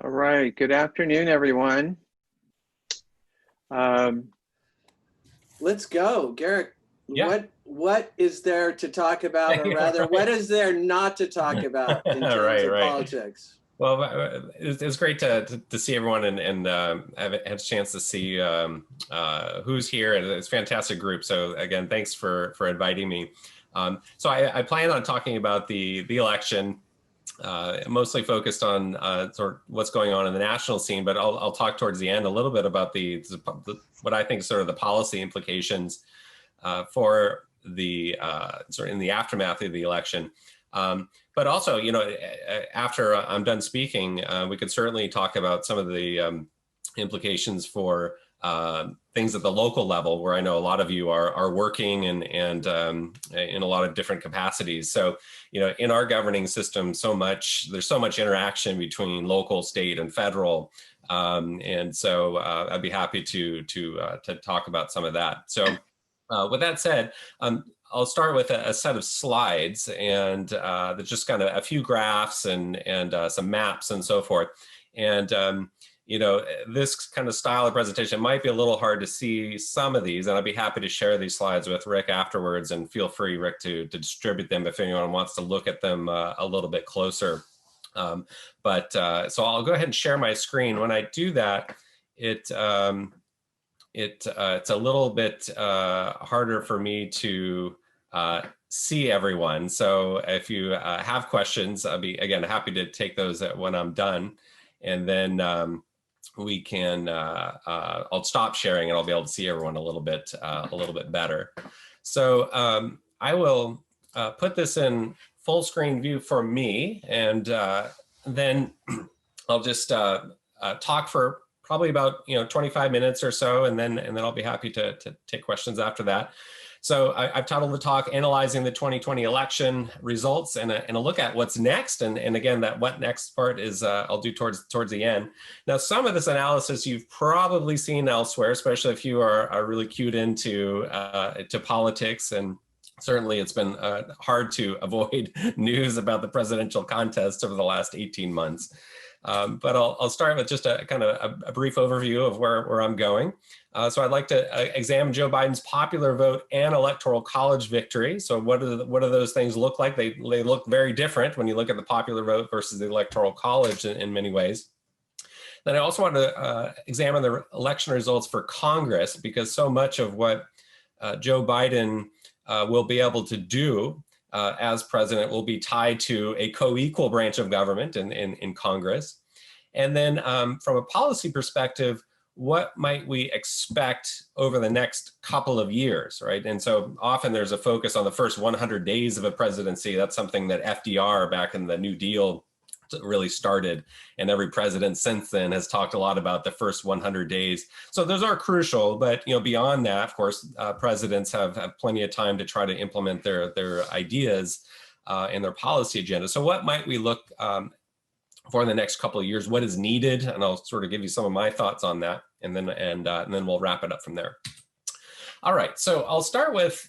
All right, good afternoon, everyone. Let's go. Garrick, Yeah. what is there to talk about, or rather, Right. What is there not to talk about in terms of politics? Well, it's great to see everyone and have a chance to see who's here. And it's a fantastic group. So again, thanks for inviting me. So I plan on talking about the election, mostly focused on sort of what's going on in the national scene, but I'll talk towards the end a little bit about the what I think sort of the policy implications for the sort of in the aftermath of the election. But also, you know, after I'm done speaking, we could certainly talk about some of the implications for things at the local level, where I know a lot of you are working and in a lot of different capacities. So, you know, in our governing system, there's so much interaction between local, state, and federal. And so I'd be happy to talk about some of that. So with that said, I'll start with a set of slides, and there's just kind of a few graphs and some maps and so forth. And you know, this kind of style of presentation might be a little hard to see some of these, and I'd be happy to share these slides with Rick afterwards, and feel free, Rick, to distribute them if anyone wants to look at them a little bit closer. So I'll go ahead and share my screen. When I do that, it's a little bit harder for me to see everyone. So if you have questions, I'll be, again, happy to take those when I'm done. And then we can, I'll stop sharing and I'll be able to see everyone a little bit better. So I will put this in full screen view for me, and then I'll just talk for probably about 25 minutes or so, and then I'll be happy to take questions after that. So I've titled the talk "Analyzing the 2020 Election Results" and a look at what's next. And again, that what next part is I'll do towards the end. Now, some of this analysis you've probably seen elsewhere, especially if you are really cued into to politics. And certainly it's been hard to avoid news about the presidential contest over the last 18 months. But I'll start with just a kind of a brief overview of where I'm going. So I'd like to examine Joe Biden's popular vote and Electoral College victory. So what do those things look like? They look very different when you look at the popular vote versus the Electoral College in many ways. Then I also want to examine the election results for Congress, because so much of what Joe Biden will be able to do as president will be tied to a co-equal branch of government in Congress. And then from a policy perspective, what might we expect over the next couple of years, right? And so often there's a focus on the first 100 days of a presidency. That's something that FDR back in the New Deal really started, and every president since then has talked a lot about the first 100 days. So those are crucial, but beyond that, of course, presidents have plenty of time to try to implement their ideas and their policy agenda. So what might we look for the next couple of years? What is needed? And I'll sort of give you some of my thoughts on that, and then we'll wrap it up from there. All right, so I'll start with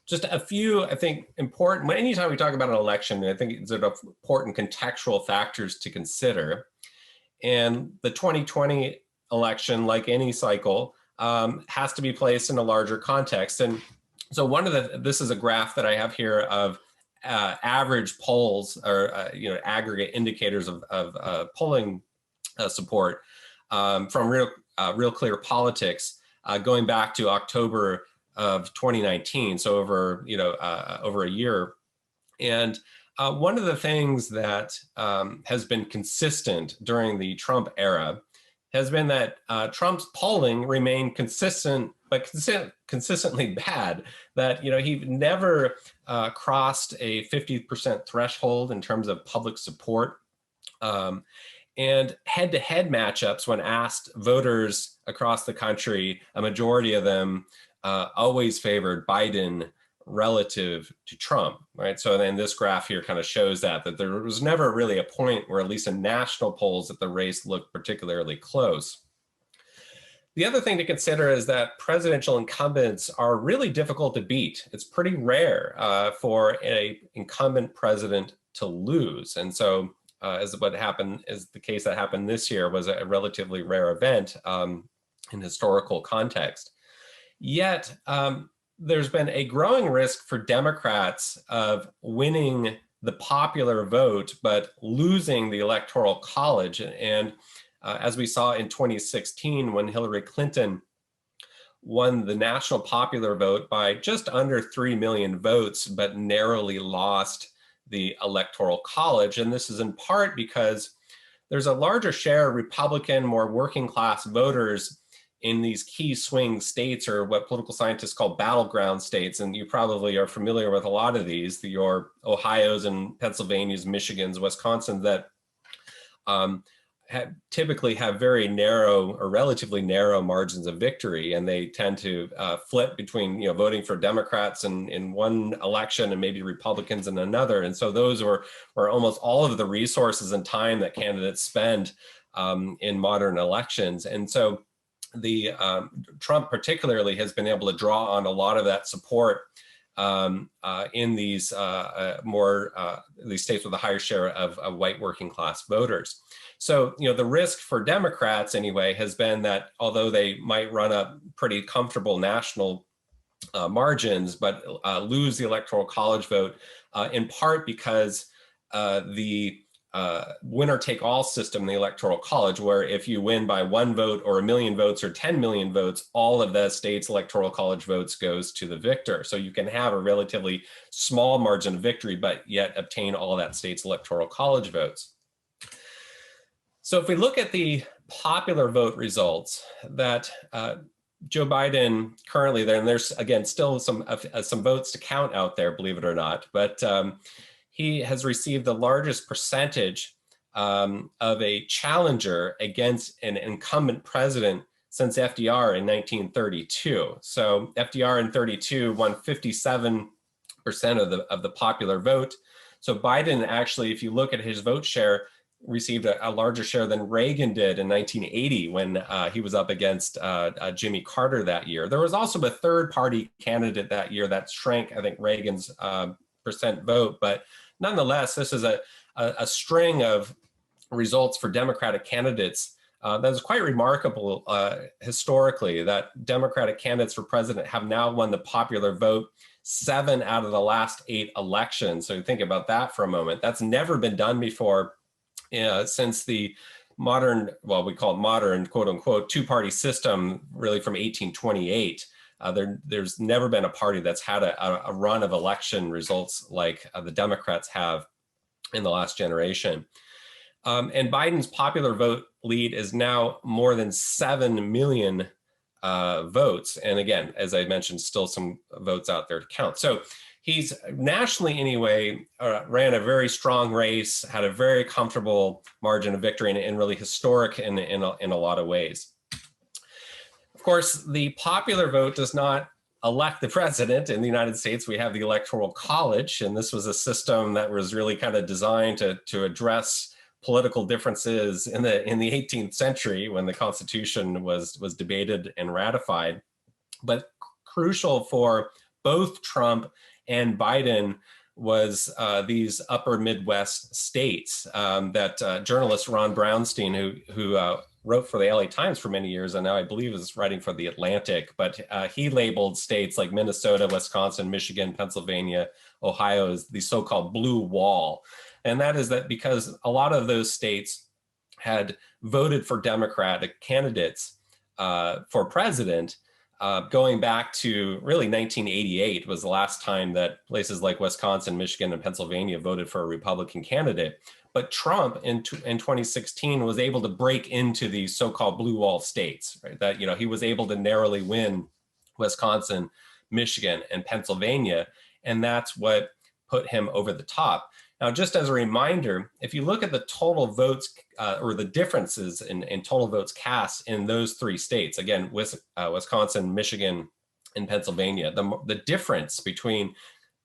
just a few, I think, important, anytime we talk about an election, I think it's important contextual factors to consider. And the 2020 election, like any cycle, has to be placed in a larger context. And so this is a graph that I have here of average polls, or aggregate indicators of polling support from Real Clear Politics, going back to October of 2019, so over a year. And one of the things that has been consistent during the Trump era has been that Trump's polling remained consistent, but consistently bad. That he never crossed a 50% threshold in terms of public support. And head-to-head matchups, when asked voters across the country, a majority of them always favored Biden relative to Trump, right? So then this graph here kind of shows that there was never really a point where, at least in national polls, that the race looked particularly close. The other thing to consider is that presidential incumbents are really difficult to beat. It's pretty rare for an incumbent president to lose. And so as what happened, is the case that happened this year, was a relatively rare event in historical context. Yet, there's been a growing risk for Democrats of winning the popular vote, but losing the Electoral College. And as we saw in 2016, when Hillary Clinton won the national popular vote by just under 3 million votes, but narrowly lost the Electoral College. And this is in part because there's a larger share of Republican, more working class voters in these key swing states, or what political scientists call battleground states. And you probably are familiar with a lot of these, your Ohio's and Pennsylvania's, Michigan's, Wisconsin, that typically have very narrow or relatively narrow margins of victory, and they tend to flip between voting for Democrats in one election and maybe Republicans in another. And so those were almost all of the resources and time that candidates spend in modern elections. And so the Trump particularly has been able to draw on a lot of that support in these these states with a higher share of white working class voters. So, the risk for Democrats anyway has been that although they might run up pretty comfortable national margins, but lose the Electoral College vote, in part because the winner-take-all system in the Electoral College, where if you win by 1 vote or 1 million votes or 10 million votes, all of the state's Electoral College votes goes to the victor. So you can have a relatively small margin of victory, but yet obtain all that state's Electoral College votes. So if we look at the popular vote results that Joe Biden currently there, and there's again still some votes to count out there, believe it or not, but he has received the largest percentage of a challenger against an incumbent president since FDR in 1932. So FDR in 32 won 57% of the popular vote. So Biden actually, if you look at his vote share, received a larger share than Reagan did in 1980 when he was up against Jimmy Carter that year. There was also a third party candidate that year that shrank, I think, Reagan's percent vote. But nonetheless, this is a string of results for Democratic candidates that is quite remarkable historically, that Democratic candidates for president have now won the popular vote 7 out of the last 8 elections. So think about that for a moment. That's never been done before since the modern, well, we call it modern, quote unquote, 2-party system, really from 1828. There's never been a party that's had a run of election results like the Democrats have in the last generation. And Biden's popular vote lead is now more than 7 million votes. And again, as I mentioned, still some votes out there to count. So he's nationally anyway, ran a very strong race, had a very comfortable margin of victory, and really historic in a lot of ways. Of course, the popular vote does not elect the president in the United States. We have the Electoral College, and this was a system that was really kind of designed to address political differences in the 18th century when the Constitution was debated and ratified. But crucial for both Trump and Biden was these upper Midwest states that journalist Ron Brownstein, who wrote for the LA Times for many years, and now I believe is writing for the Atlantic, but he labeled states like Minnesota, Wisconsin, Michigan, Pennsylvania, Ohio as the so-called blue wall. And that is that because a lot of those states had voted for Democratic candidates for president, going back to really 1988 was the last time that places like Wisconsin, Michigan, and Pennsylvania voted for a Republican candidate. But Trump in 2016 was able to break into these so-called blue wall states, right? That, he was able to narrowly win Wisconsin, Michigan, and Pennsylvania. And that's what put him over the top. Now, just as a reminder, if you look at the total votes or the differences in total votes cast in those 3 states, again, Wisconsin, Michigan, and Pennsylvania, the difference between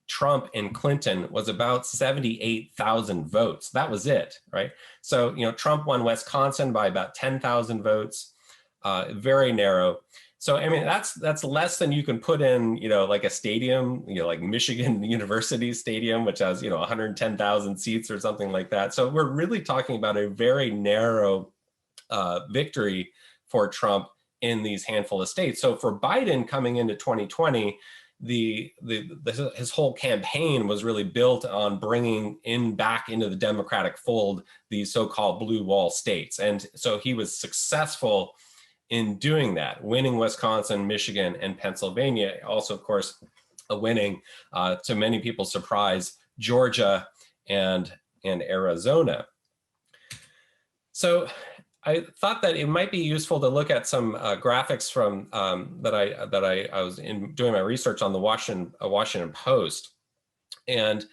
Trump and Clinton was about 78,000 votes. That was it, right? So, Trump won Wisconsin by about 10,000 votes, very narrow. So, I mean, that's less than you can put in, like a stadium, like Michigan University Stadium, which has, 110,000 seats or something like that. So we're really talking about a very narrow victory for Trump in these handful of states. So for Biden coming into 2020, his whole campaign was really built on bringing back into the Democratic fold these so-called blue wall states. And so he was successful in doing that, winning Wisconsin, Michigan, and Pennsylvania. Also, of course, winning, to many people's surprise, Georgia and Arizona. So I thought that it might be useful to look at some graphics from that I was doing my research on the Washington Post, and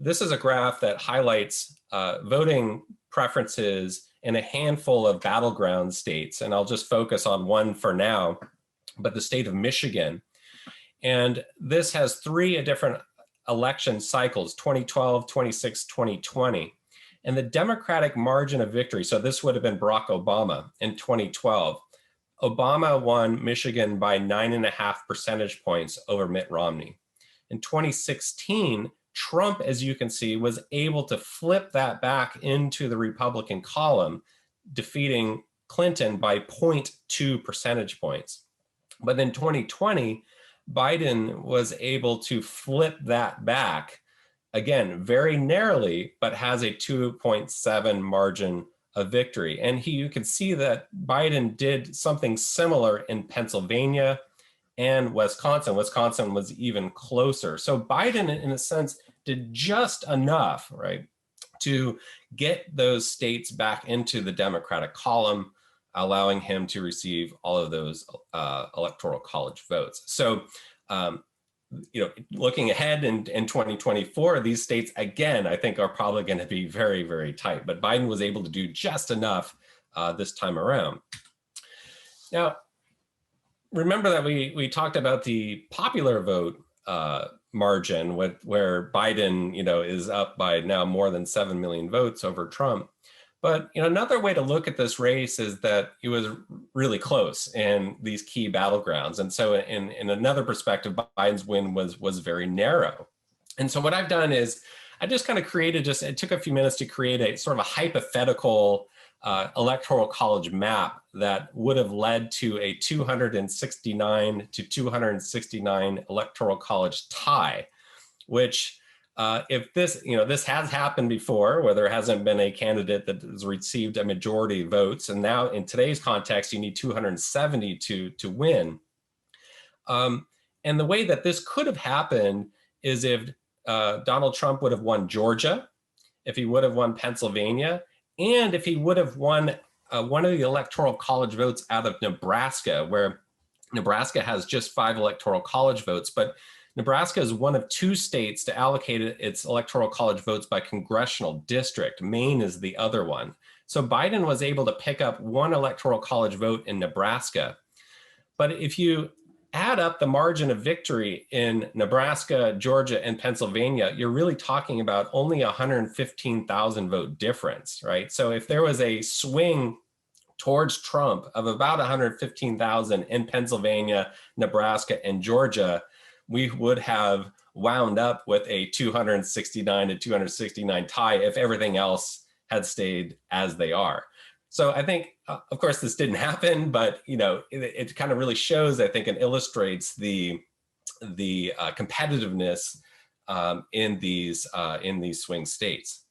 this is a graph that highlights voting preferences in a handful of battleground states, and I'll just focus on one for now, but the state of Michigan. And this has 3 different election cycles: 2012, 26, 2020. And the Democratic margin of victory, so this would have been Barack Obama in 2012. Obama won Michigan by 9.5 percentage points over Mitt Romney. In 2016, Trump, as you can see, was able to flip that back into the Republican column, defeating Clinton by 0.2 percentage points. But in 2020, Biden was able to flip that back, again, very narrowly, but has a 2.7 margin of victory. And you can see that Biden did something similar in Pennsylvania and Wisconsin. Wisconsin was even closer. So Biden, in a sense, did just enough, right, to get those states back into the Democratic column, allowing him to receive all of those electoral college votes. So, looking ahead in 2024, these states, again, I think are probably going to be very, very tight. But Biden was able to do just enough this time around. Now, remember that we talked about the popular vote margin where Biden, is up by now more than 7 million votes over Trump. But another way to look at this race is that it was really close in these key battlegrounds. And so in another perspective, Biden's win was very narrow. And so what I've done is I just kind of created, it took a few minutes to create a sort of a hypothetical electoral college map that would have led to a 269 to 269 electoral college tie, which if this, this has happened before, where there hasn't been a candidate that has received a majority of votes. And now in today's context, you need 270 to win. And the way that this could have happened is if Donald Trump would have won Georgia, if he would have won Pennsylvania, and if he would have won one of the electoral college votes out of Nebraska, where Nebraska has just 5 electoral college votes, but Nebraska is one of 2 states to allocate its electoral college votes by congressional district. Maine is the other one. So Biden was able to pick up 1 electoral college vote in Nebraska. But if you add up the margin of victory in Nebraska, Georgia, and Pennsylvania, you're really talking about only 115,000 vote difference, right? So if there was a swing towards Trump of about 115,000 in Pennsylvania, Nebraska, and Georgia, we would have wound up with a 269 to 269 tie if everything else had stayed as they are. So I think, of course, this didn't happen, but it kind of really shows, I think, and illustrates the competitiveness in these swing states.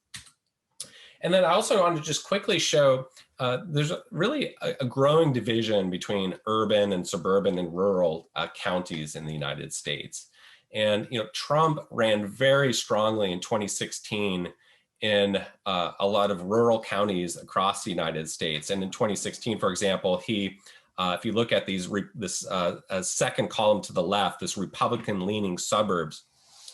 And then I also want to just quickly show there's really a growing division between urban and suburban and rural counties in the United States. And Trump ran very strongly in 2016 in a lot of rural counties across the United States. And in 2016, for example, he, if you look at this second column to the left, this Republican-leaning suburbs,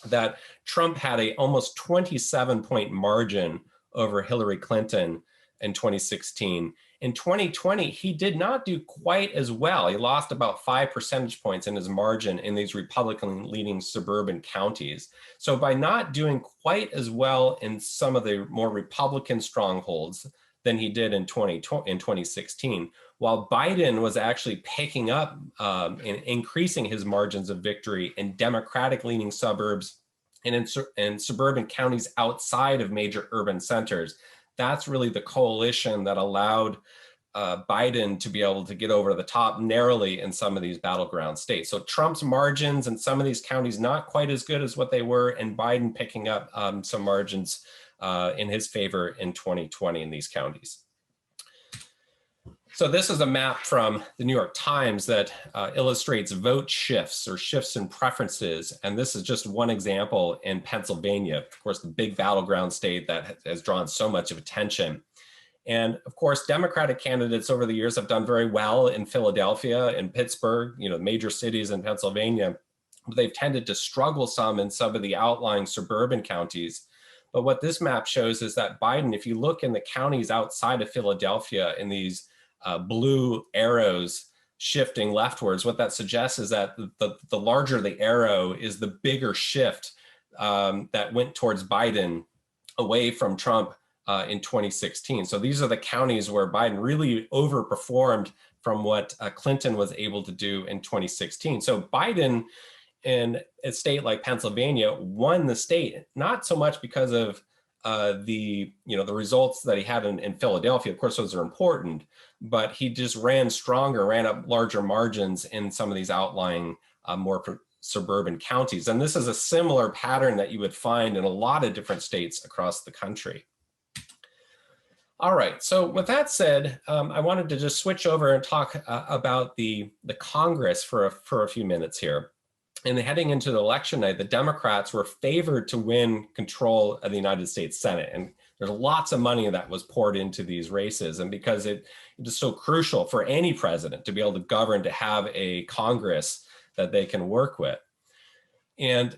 that Trump had a almost 27-point margin over Hillary Clinton in 2016. In 2020, he did not do quite as well. He lost about 5 percentage points in his margin in these Republican-leaning suburban counties. So by not doing quite as well in some of the more Republican strongholds, than he did in 2016, while Biden was actually picking up and increasing his margins of victory in Democratic-leaning suburbs and in suburban counties outside of major urban centers. That's really the coalition that allowed Biden to be able to get over the top narrowly in some of these battleground states. So Trump's margins in some of these counties not quite as good as what they were, and Biden picking up some margins in his favor in 2020 in these counties. So this is a map from the New York Times that illustrates vote shifts or shifts in preferences. And this is just one example in Pennsylvania, of course, the big battleground state that has drawn so much of attention. And of course, Democratic candidates over the years have done very well in Philadelphia and Pittsburgh, major cities in Pennsylvania. But they've tended to struggle some in some of the outlying suburban counties. But what this map shows is that Biden, if you look in the counties outside of Philadelphia in these blue arrows shifting leftwards, what that suggests is that the larger the arrow is the bigger shift that went towards Biden away from Trump in 2016. So these are the counties where Biden really overperformed from what Clinton was able to do in 2016. So Biden in a state like Pennsylvania won the state, not so much because of the results that he had in Philadelphia. Of course, those are important, but he just ran stronger, ran up larger margins in some of these outlying more suburban counties. And this is a similar pattern that you would find in a lot of different states across the country. All right, so with that said, I wanted to just switch over and talk about the Congress for a few minutes here. And heading into the election night, the Democrats were favored to win control of the United States Senate. And there's lots of money that was poured into these races. And because it is so crucial for any president to be able to govern, to have a Congress that they can work with. And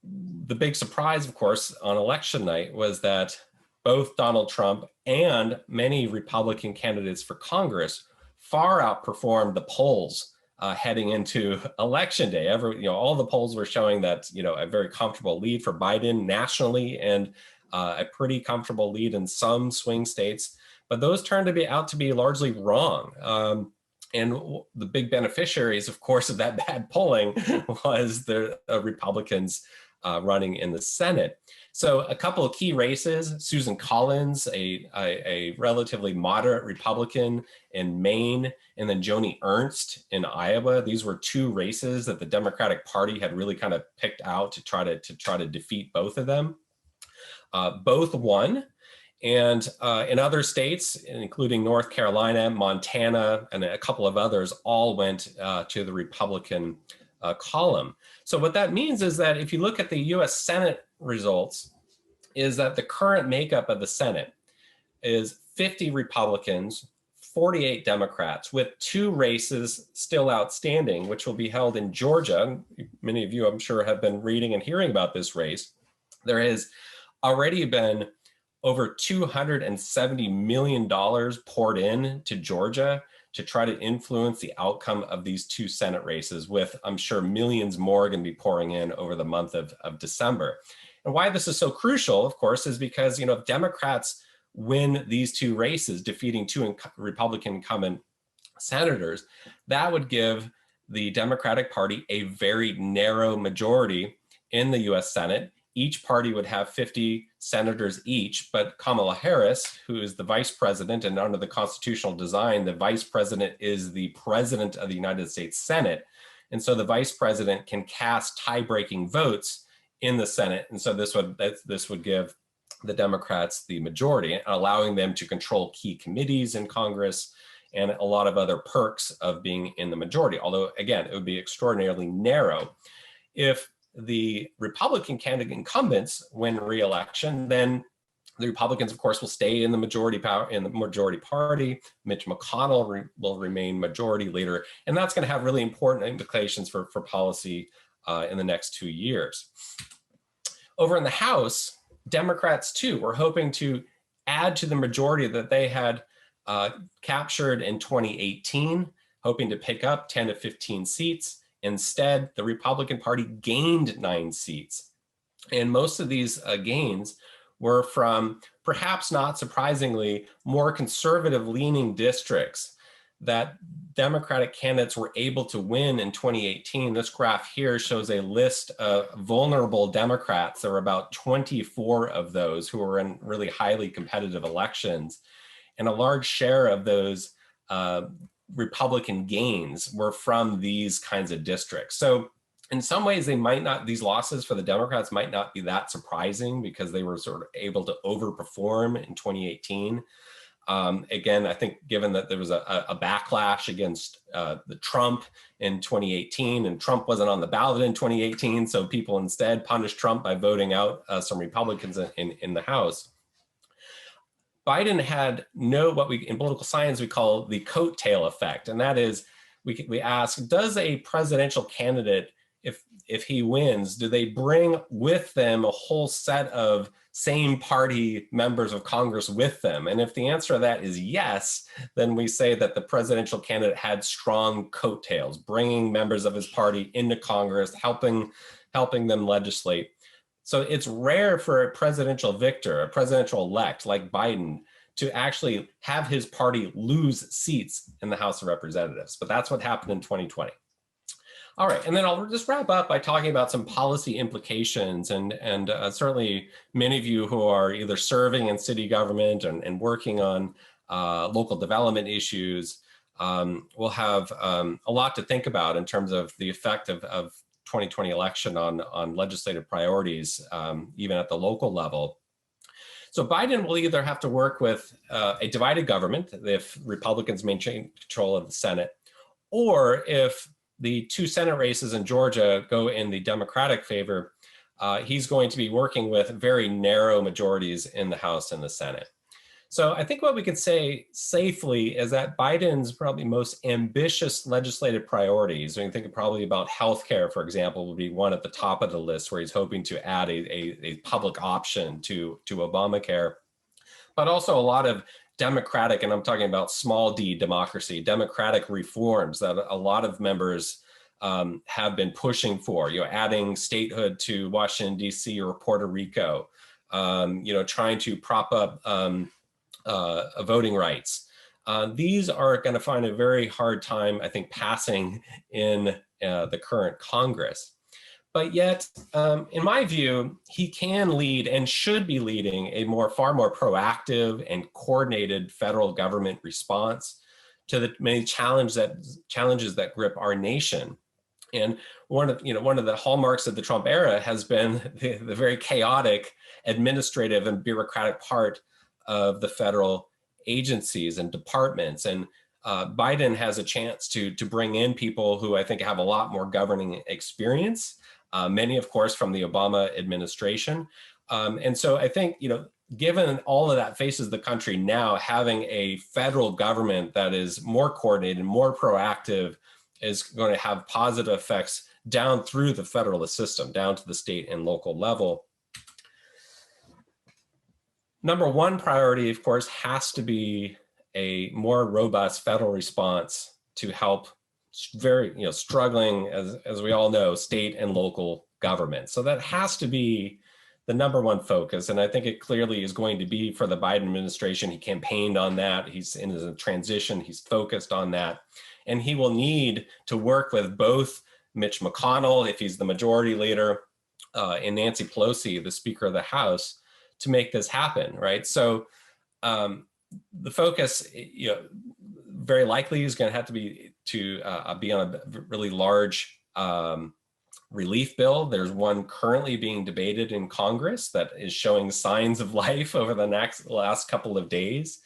the big surprise, of course, on election night was that both Donald Trump and many Republican candidates for Congress far outperformed the polls heading into election day. All the polls were showing that, a very comfortable lead for Biden nationally and a pretty comfortable lead in some swing states, but those turned out to be largely wrong. And the big beneficiaries, of course, of that bad polling was the Republicans running in the Senate. So a couple of key races: Susan Collins, a relatively moderate Republican in Maine, and then Joni Ernst in Iowa. These were two races that the Democratic Party had really kind of picked out to try to defeat both of them. Both won. And in other states, including North Carolina, Montana, and a couple of others, all went to the Republican column. So what that means is that if you look at the US Senate results, is that the current makeup of the Senate is 50 Republicans, 48 Democrats, with two races still outstanding, which will be held in Georgia. Many of you, I'm sure, have been reading and hearing about this race. There has already been over $270 million poured in to Georgia to try to influence the outcome of these two Senate races, with, I'm sure, millions more going to be pouring in over the month of December. And why this is so crucial, of course, is because, if Democrats win these two races, defeating two Republican incumbent senators, that would give the Democratic Party a very narrow majority in the US Senate. Each party would have 50 senators each, but Kamala Harris, who is the vice president, and under the constitutional design, the vice president is the president of the United States Senate. And so the vice president can cast tie-breaking votes in the Senate. And so this would give the Democrats the majority, allowing them to control key committees in Congress and a lot of other perks of being in the majority. Although, again, it would be extraordinarily narrow. If the Republican candidate incumbents win re-election, then the Republicans, of course, will stay in the majority party. Mitch McConnell will remain majority leader, and that's going to have really important implications for policy in the next 2 years. Over in the House, Democrats too were hoping to add to the majority that they had captured in 2018, hoping to pick up 10 to 15 seats. Instead, the Republican Party gained 9 seats. And most of these gains were from, perhaps not surprisingly, more conservative leaning districts that Democratic candidates were able to win in 2018. This graph here shows a list of vulnerable Democrats. There were about 24 of those who were in really highly competitive elections. And a large share of those Republican gains were from these kinds of districts. So in some ways, these losses for the Democrats might not be that surprising because they were sort of able to overperform in 2018. Again, I think given that there was a backlash against the Trump in 2018, and Trump wasn't on the ballot in 2018, so people instead punished Trump by voting out some Republicans in the House. Biden had what in political science we call the coattail effect, and that is we ask, does a presidential candidate, if he wins, do they bring with them a whole set of same party members of Congress with them? And if the answer to that is yes, then we say that the presidential candidate had strong coattails, bringing members of his party into Congress, helping them legislate. So it's rare for a presidential victor, a presidential elect like Biden, to actually have his party lose seats in the House of Representatives. But that's what happened in 2020. All right, and then I'll just wrap up by talking about some policy implications, and certainly many of you who are either serving in city government and working on local development issues will have a lot to think about in terms of the effect of 2020 election on legislative priorities, even at the local level. So Biden will either have to work with a divided government if Republicans maintain control of the Senate, or if the two Senate races in Georgia go in the Democratic favor, he's going to be working with very narrow majorities in the House and the Senate. So I think what we can say safely is that Biden's probably most ambitious legislative priorities, when you think probably about healthcare, for example, would be one at the top of the list, where he's hoping to add a public option to Obamacare, but also a lot of democratic, and I'm talking about small d democracy, democratic reforms that a lot of members have been pushing for, adding statehood to Washington, D.C. or Puerto Rico, trying to prop up voting rights. These are going to find a very hard time, I think, passing in the current Congress. But yet, in my view, he can lead and should be leading a far more proactive and coordinated federal government response to the many challenges that grip our nation. And one of the hallmarks of the Trump era has been the very chaotic administrative and bureaucratic part of the federal agencies and departments. And Biden has a chance to bring in people who I think have a lot more governing experience. Many, of course, from the Obama administration. And so I think, given all of that faces the country now, having a federal government that is more coordinated, more proactive, is going to have positive effects down through the federalist system, down to the state and local level. Number one priority, of course, has to be a more robust federal response to help struggling, as we all know, state and local government. So that has to be the number one focus. And I think it clearly is going to be for the Biden administration. He campaigned on that. He's in a transition. He's focused on that. And he will need to work with both Mitch McConnell, if he's the majority leader, and Nancy Pelosi, the Speaker of the House, to make this happen, right? So the focus, very likely is going to have to be on a really large relief bill. There's one currently being debated in Congress that is showing signs of life over the last couple of days.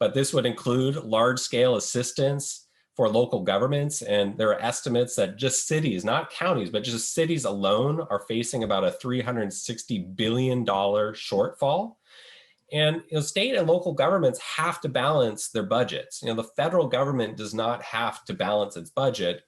But this would include large-scale assistance for local governments. And there are estimates that just cities, not counties, but just cities alone are facing about a $360 billion shortfall. And state and local governments have to balance their budgets. The federal government does not have to balance its budget.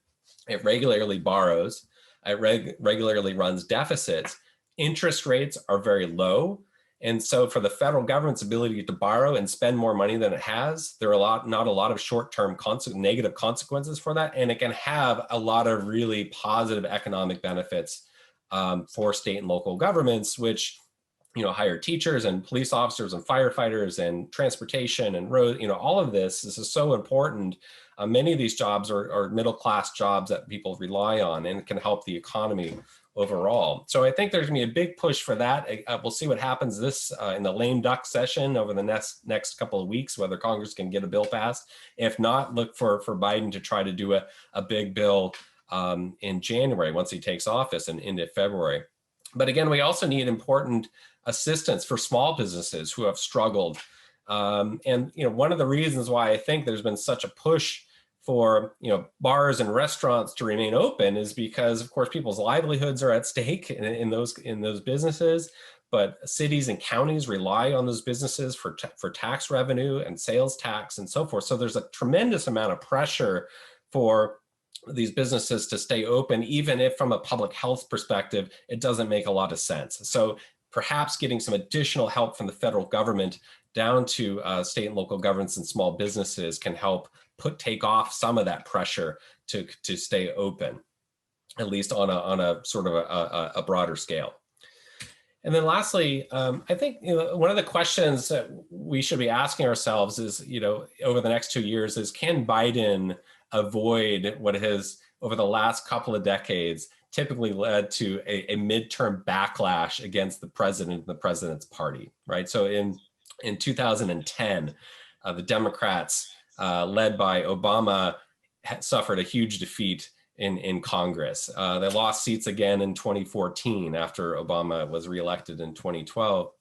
It regularly borrows. It regularly runs deficits. Interest rates are very low. And so for the federal government's ability to borrow and spend more money than it has, there are not a lot of short-term negative consequences for that. And it can have a lot of really positive economic benefits for state and local governments, which hire teachers and police officers and firefighters and transportation and road, all of this is so important. Many of these jobs are middle-class jobs that people rely on and can help the economy overall. So I think there's gonna be a big push for that. We'll see what happens in the lame duck session over the next couple of weeks, whether Congress can get a bill passed. If not, look for Biden to try to do a big bill in January once he takes office and into February. But again, we also need important assistance for small businesses who have struggled. And one of the reasons why I think there's been such a push for bars and restaurants to remain open is because, of course, people's livelihoods are at stake in those businesses. But cities and counties rely on those businesses for tax revenue and sales tax and so forth. So there's a tremendous amount of pressure for these businesses to stay open, even if from a public health perspective, it doesn't make a lot of sense. So perhaps getting some additional help from the federal government down to state and local governments and small businesses can help take off some of that pressure to stay open, at least on a sort of a broader scale. And then lastly, I think one of the questions that we should be asking ourselves is, over the next 2 years is, can Biden avoid what has, over the last couple of decades, typically led to a midterm backlash against the president and the president's party, right? So in 2010, the Democrats, led by Obama, suffered a huge defeat in Congress. They lost seats again in 2014 after Obama was reelected in 2012.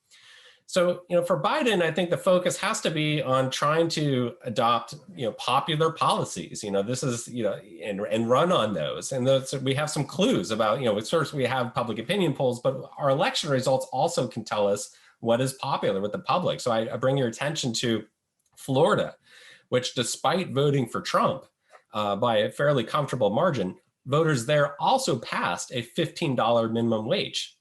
So, for Biden, I think the focus has to be on trying to adopt, popular policies. This is, and run on those. And those, we have some clues about, first we have public opinion polls, but our election results also can tell us what is popular with the public. So I bring your attention to Florida, which, despite voting for Trump by a fairly comfortable margin, voters there also passed a $15 minimum wage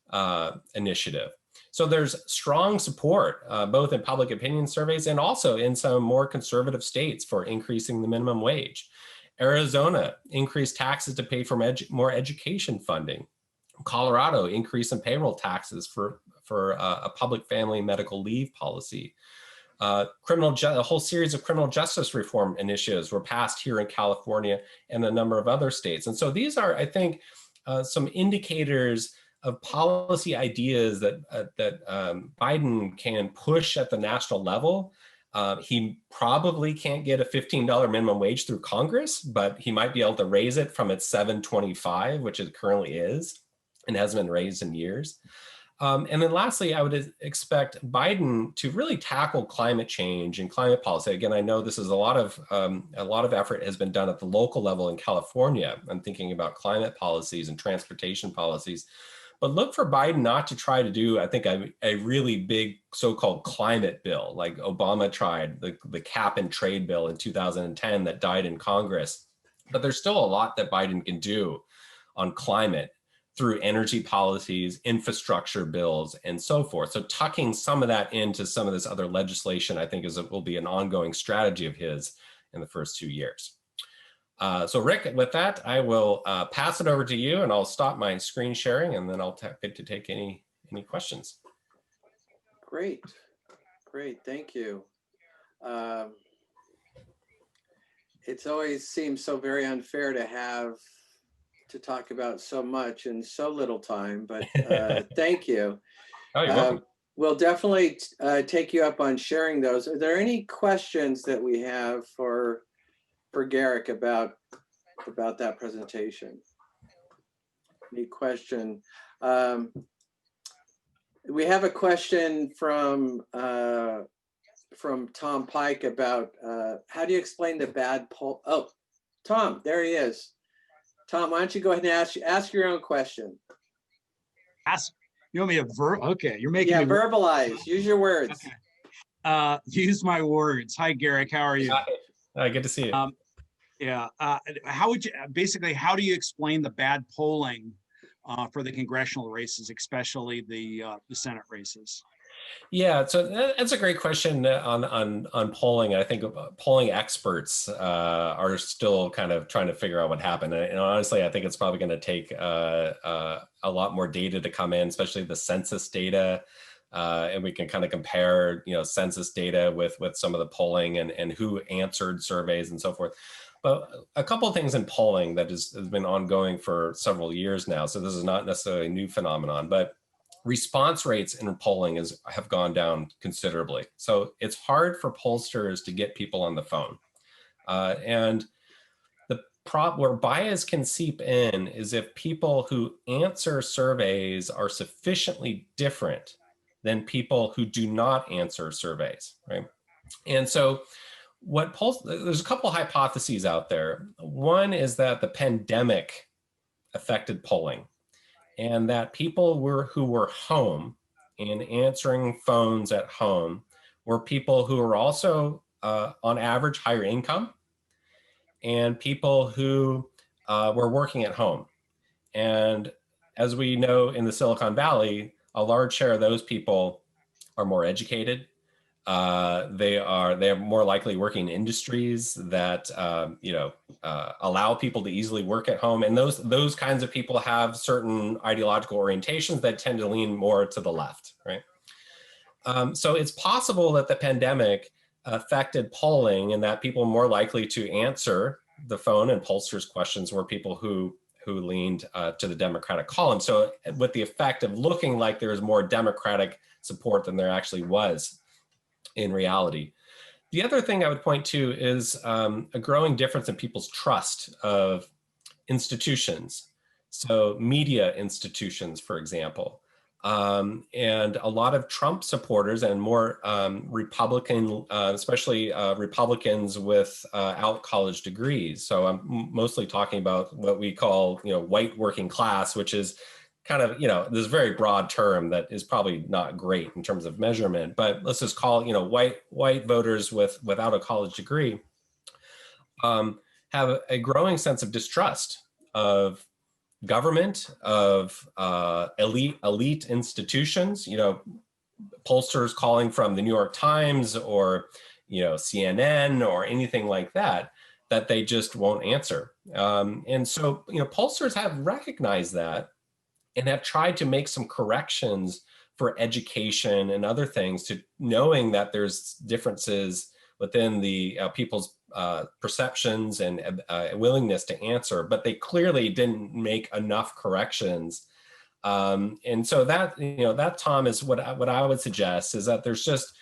initiative. So there's strong support, both in public opinion surveys and also in some more conservative states, for increasing the minimum wage. Arizona increased taxes to pay for more education funding. Colorado increased in payroll taxes for a public family medical leave policy. A whole series of criminal justice reform initiatives were passed here in California and a number of other states. And so these are, I think, some indicators of policy ideas that Biden can push at the national level. He probably can't get a $15 minimum wage through Congress, but he might be able to raise it from its $7.25, which it currently is, and hasn't been raised in years. And then lastly, I would expect Biden to really tackle climate change and climate policy. Again, I know this is a lot of effort has been done at the local level in California. I'm thinking about climate policies and transportation policies. But look for Biden not to try to do, I think, a really big so-called climate bill, like Obama tried, the cap and trade bill in 2010 that died in Congress. But there's still a lot that Biden can do on climate through energy policies, infrastructure bills, and so forth. So tucking some of that into some of this other legislation, I think, will be an ongoing strategy of his in the first 2 years. So Rick, with that, I will pass it over to you, and I'll stop my screen sharing, and then I'll get to take any questions. Great, thank you. It's always seems so very unfair to talk about so much in so little time, but thank you. Oh, you're welcome. We'll definitely take you up on sharing those. Are there any questions that we have for Garrick about that presentation? Any question? We have a question from Tom Pike about how do you explain the bad poll? Oh, Tom, there he is. Tom, why don't you go ahead and ask your own question? You want me to okay, you're making me verbalize. Use your words. Okay. Use my words. Hi, Garrick. How are you? Hi, good to see you. How would you how do you explain the bad polling for the congressional races, especially the Senate races? Yeah, so that's a great question on polling. I think polling experts are still kind of trying to figure out what happened. And honestly, I think it's probably going to take a lot more data to come in, especially the census data and we can kind of compare, census data with some of the polling and who answered surveys and so forth. But a couple of things in polling that has been ongoing for several years now. So this is not necessarily a new phenomenon, but response rates in polling have gone down considerably. So it's hard for pollsters to get people on the phone. And the where bias can seep in is if people who answer surveys are sufficiently different than people who do not answer surveys, right? And so there's a couple hypotheses out there. One is that the pandemic affected polling, and that people who were home and answering phones at home were people who were also on average higher income, and people who were working at home. And as we know in the Silicon Valley, a large share of those people are more educated. They are more likely working in industries that allow people to easily work at home, and those kinds of people have certain ideological orientations that tend to lean more to the left, right? So it's possible that the pandemic affected polling, and that people more likely to answer the phone and pollsters' questions were people who leaned to the Democratic column. So with the effect of looking like there was more Democratic support than there actually was in reality. The other thing I would point to is a growing difference in people's trust of institutions. So media institutions, for example, and a lot of Trump supporters and more Republican, especially Republicans without college degrees. So I'm mostly talking about what we call, white working class, which is kind of, this very broad term that is probably not great in terms of measurement, but let's just call, white voters without a college degree have a growing sense of distrust of government, of elite institutions, pollsters calling from the New York Times or, CNN or anything like that they just won't answer. And so, pollsters have recognized that and have tried to make some corrections for education and other things, to knowing that there's differences within the people's perceptions and willingness to answer, but they clearly didn't make enough corrections. And so that, Tom, is what I would suggest, is that there's just,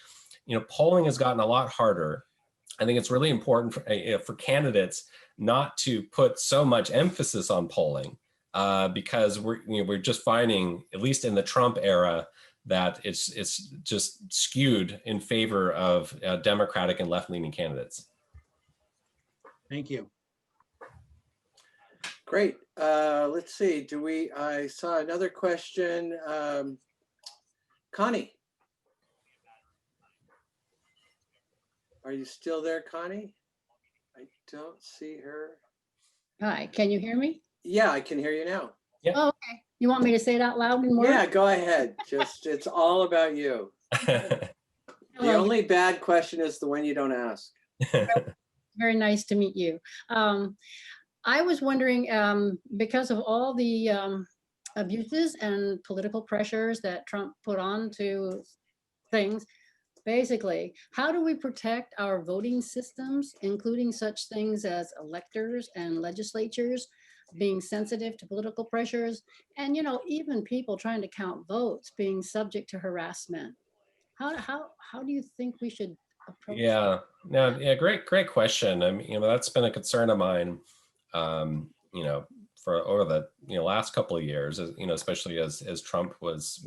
polling has gotten a lot harder. I think it's really important for candidates not to put so much emphasis on polling, because we're just finding, at least in the Trump era, that it's just skewed in favor of Democratic and left-leaning candidates. Thank you. Great. Let's see. I saw another question. Connie. Are you still there, Connie? I don't see her. Hi, can you hear me? Yeah, I can hear you now. Yeah. Oh, okay. You want me to say it out loud and more? Yeah, go ahead. It's all about you. The only bad question is the one you don't ask. Very nice to meet you. I was wondering, because of all the abuses and political pressures that Trump put on to things, basically, how do we protect our voting systems, including such things as electors and legislatures being sensitive to political pressures, and even people trying to count votes being subject to harassment? How do you think we should approach Yeah, no, yeah, great question. I mean, that's been a concern of mine, for over the last couple of years, especially as Trump was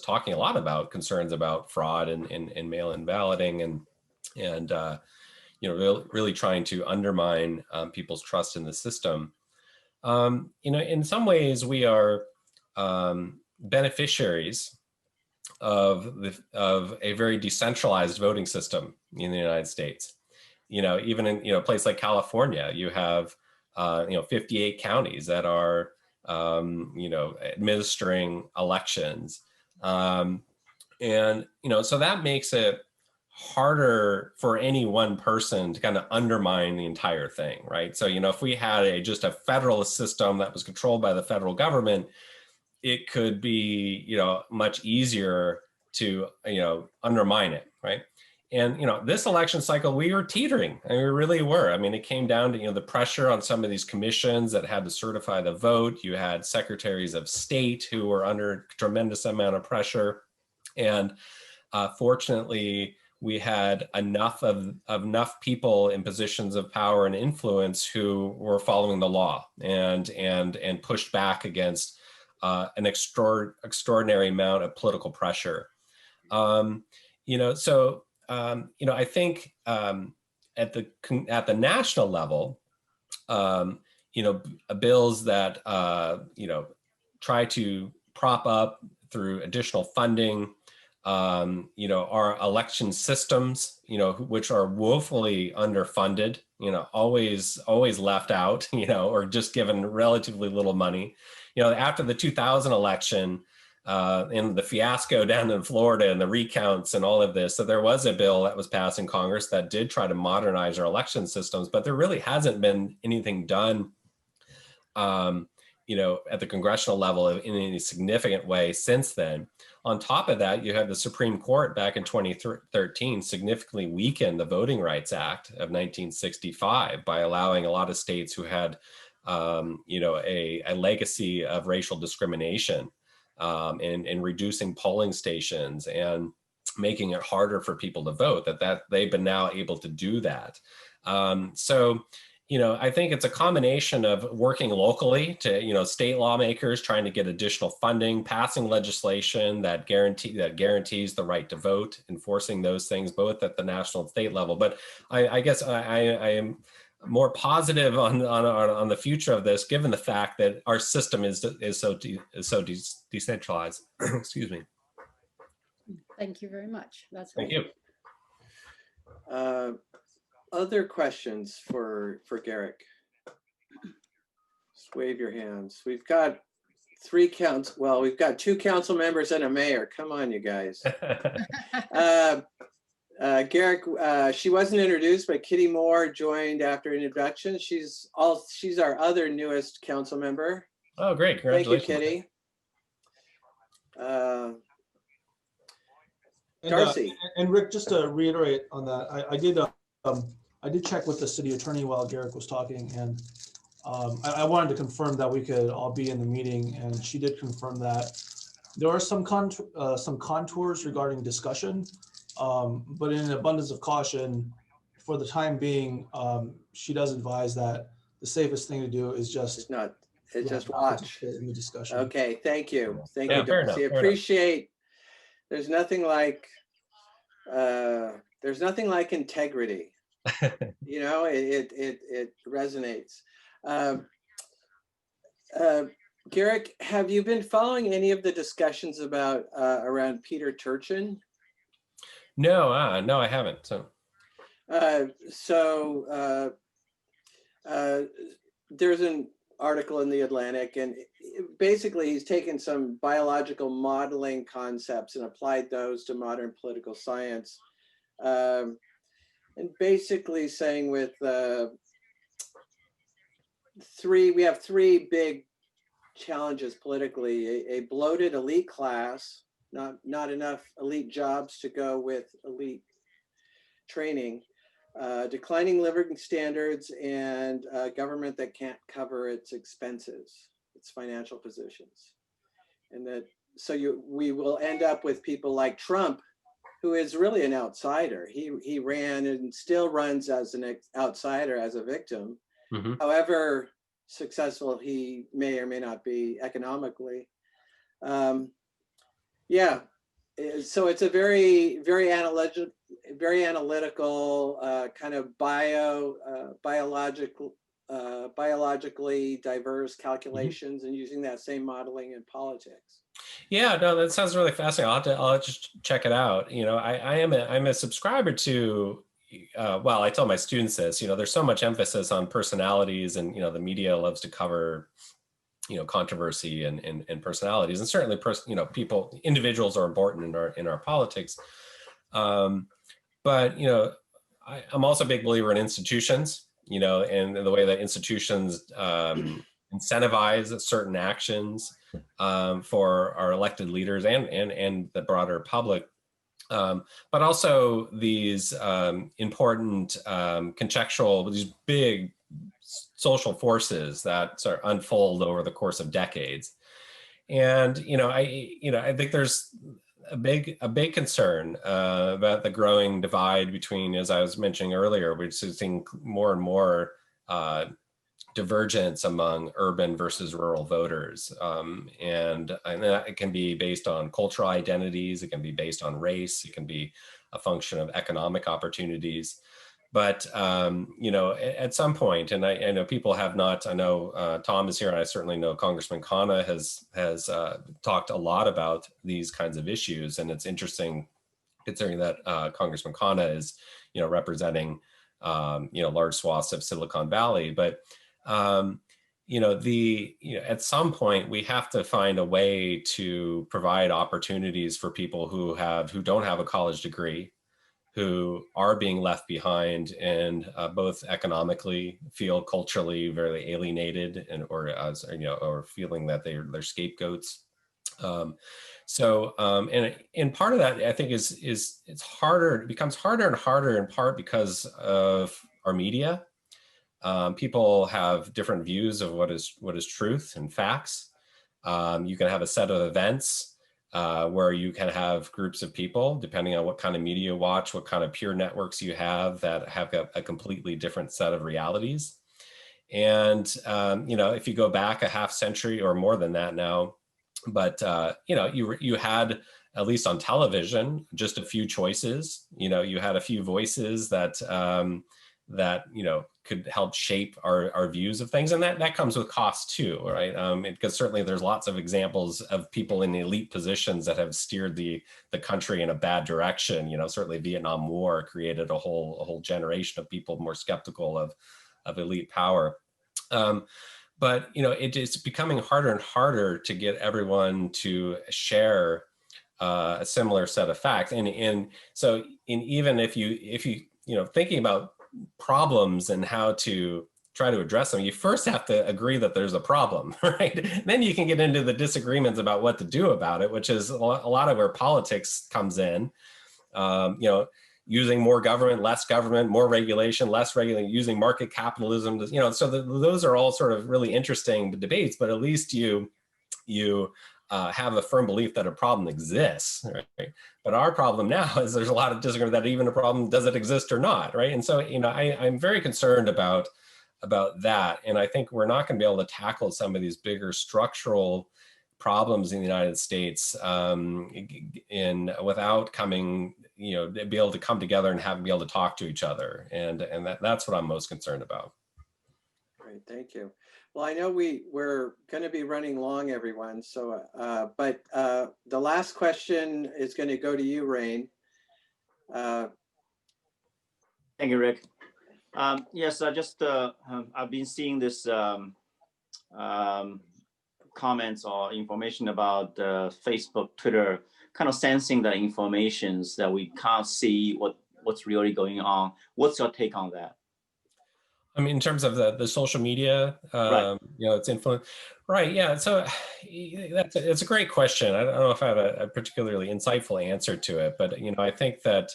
talking a lot about concerns about fraud and mail-in balloting and really trying to undermine people's trust in the system. In some ways we are beneficiaries of a very decentralized voting system in the United States. Even in a place like California, you have 58 counties that are administering elections, and so that makes it harder for any one person to kind of undermine the entire thing, right? So if we had just a federalist system that was controlled by the federal government, it could be much easier to undermine it, right? And this election cycle, we were teetering, and we really were. I mean, it came down to the pressure on some of these commissions that had to certify the vote. You had secretaries of state who were under tremendous amount of pressure, and fortunately, we had enough people in positions of power and influence who were following the law and pushed back against an extraordinary amount of political pressure. I think at the national level, bills that try to prop up through additional funding, our election systems, which are woefully underfunded, always left out, or just given relatively little money. After the 2000 election, and the fiasco down in Florida and the recounts and all of this. So there was a bill that was passed in Congress that did try to modernize our election systems, but there really hasn't been anything done, at the congressional level in any significant way since then. On top of that, you have the Supreme Court back in 2013 significantly weakened the Voting Rights Act of 1965 by allowing a lot of states who had, a legacy of racial discrimination, and reducing polling stations and making it harder for people to vote, that they've been now able to do that. I think it's a combination of working locally to, state lawmakers trying to get additional funding, passing legislation that guarantees the right to vote, enforcing those things both at the national and state level. But I guess I am more positive on the future of this, given the fact that our system is so decentralized. Excuse me. Thank you very much. That's Thank you. Other questions for Garrick? Just wave your hands. We've got we've got 2 council members and a mayor. Come on, you guys. Garrick, she wasn't introduced, but Kitty Moore joined after introduction. She's our other newest council member. Oh, great. Congratulations. Thank you, Kitty. Darcy. And Rick, just to reiterate on that, I did check with the city attorney while Garrick was talking, and I wanted to confirm that we could all be in the meeting, and she did confirm that there are some contours regarding discussion, but in an abundance of caution, for the time being, she does advise that the safest thing to do is just just watch in the discussion. Okay, thank you, Yeah, Darcy. Appreciate. There's nothing like integrity. It resonates. Garrick, have you been following any of the discussions about around Peter Turchin? No, I haven't. So there's an article in the Atlantic, and basically he's taken some biological modeling concepts and applied those to modern political science. And basically saying with we have 3 big challenges politically: a bloated elite class, not enough elite jobs to go with elite training, declining living standards, and government that can't cover its expenses, its financial positions. And that we will end up with people like Trump, who is really an outsider. He ran and still runs as an outsider, as a victim. Mm-hmm. However successful he may or may not be economically. So it's a very, very analytical kind of biologically diverse calculations, mm-hmm. and using that same modeling in politics. Yeah, no, that sounds really fascinating. I'll just check it out. I'm a subscriber to, I tell my students this, there's so much emphasis on personalities, and, the media loves to cover, controversy and personalities, and certainly, individuals are important in our politics. But, I'm also a big believer in institutions, and the way that institutions, incentivize certain actions for our elected leaders and the broader public. But also these important contextual, these big social forces that sort of unfold over the course of decades. And I think there's a big concern about the growing divide between, as I was mentioning earlier, we're seeing more and more divergence among urban versus rural voters. And that can be based on cultural identities, it can be based on race, it can be a function of economic opportunities. But, at some point, and I know people have not, I know Tom is here, and I certainly know Congressman Khanna has talked a lot about these kinds of issues. And it's interesting considering that Congressman Khanna is, representing, large swaths of Silicon Valley. But, at some point we have to find a way to provide opportunities for people who don't have a college degree, who are being left behind and both economically feel culturally very alienated or feeling that they're scapegoats. And part of that I think is it's harder, it becomes harder and harder in part because of our media. People have different views of what is truth and facts. You can have a set of events where you can have groups of people, depending on what kind of media you watch, what kind of peer networks you have, that have a completely different set of realities. And, if you go back a half century or more than that now, but, you had, at least on television, just a few choices. You had a few voices that could help shape our views of things. And that comes with cost too, right? Because certainly there's lots of examples of people in elite positions that have steered the country in a bad direction. Certainly Vietnam War created a whole generation of people more skeptical of elite power. But it's becoming harder and harder to get everyone to share a similar set of facts. And so even if you thinking about problems and how to try to address them, you first have to agree that there's a problem, right? Then you can get into the disagreements about what to do about it, which is a lot of where politics comes in. Using more government, less government, more regulation, less regulation, using market capitalism, so those are all sort of really interesting debates, but at least you have a firm belief that a problem exists, right? But our problem now is there's a lot of disagreement that even a problem, does it exist or not, right? And so, I'm very concerned about that. And I think we're not going to be able to tackle some of these bigger structural problems in the United States without be able to come together and be able to talk to each other. And that's what I'm most concerned about. Great, thank you. Well, I know we're going to be running long, everyone. So, but the last question is going to go to you, Rain. Thank you, Rick. Yes, I've been seeing this comments or information about Facebook, Twitter, kind of sensing the informations that we can't see what's really going on. What's your take on that? I mean, in terms of the social media, right. Its influence, right? Yeah. So it's a great question. I don't know if I have a particularly insightful answer to it, but I think that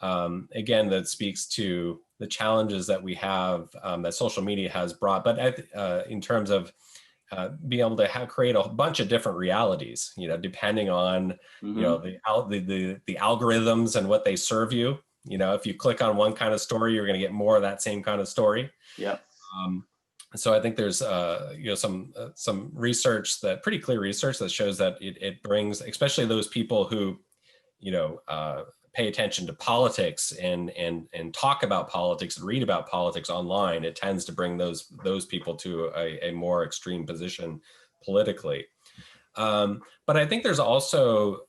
again, that speaks to the challenges that we have that social media has brought. But in terms of being able to create a bunch of different realities, depending on the algorithms and what they serve you. If you click on one kind of story, you're going to get more of that same kind of story. Yeah. So I think there's some research, that pretty clear research that shows that it brings, especially those people who pay attention to politics and talk about politics and read about politics online, it tends to bring those people to a more extreme position politically. But I think there's also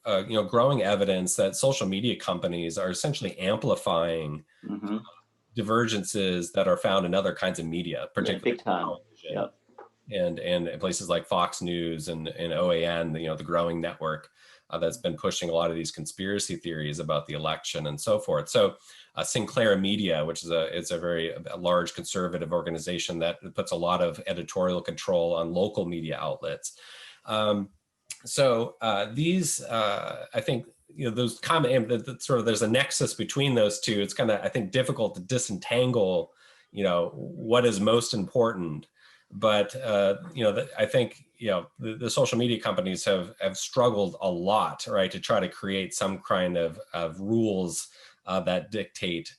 growing evidence that social media companies are essentially amplifying divergences that are found in other kinds of media, particularly television, and places like Fox News and OAN, the growing network. that's been pushing a lot of these conspiracy theories about the election and so forth. So Sinclair Media, which is a very large conservative organization that puts a lot of editorial control on local media outlets. These, I think, those sort of, there's a nexus between those two. It's kind of, I think, difficult to disentangle, what is most important. But, I think, the social media companies have struggled a lot, right, to try to create some kind of rules that dictate,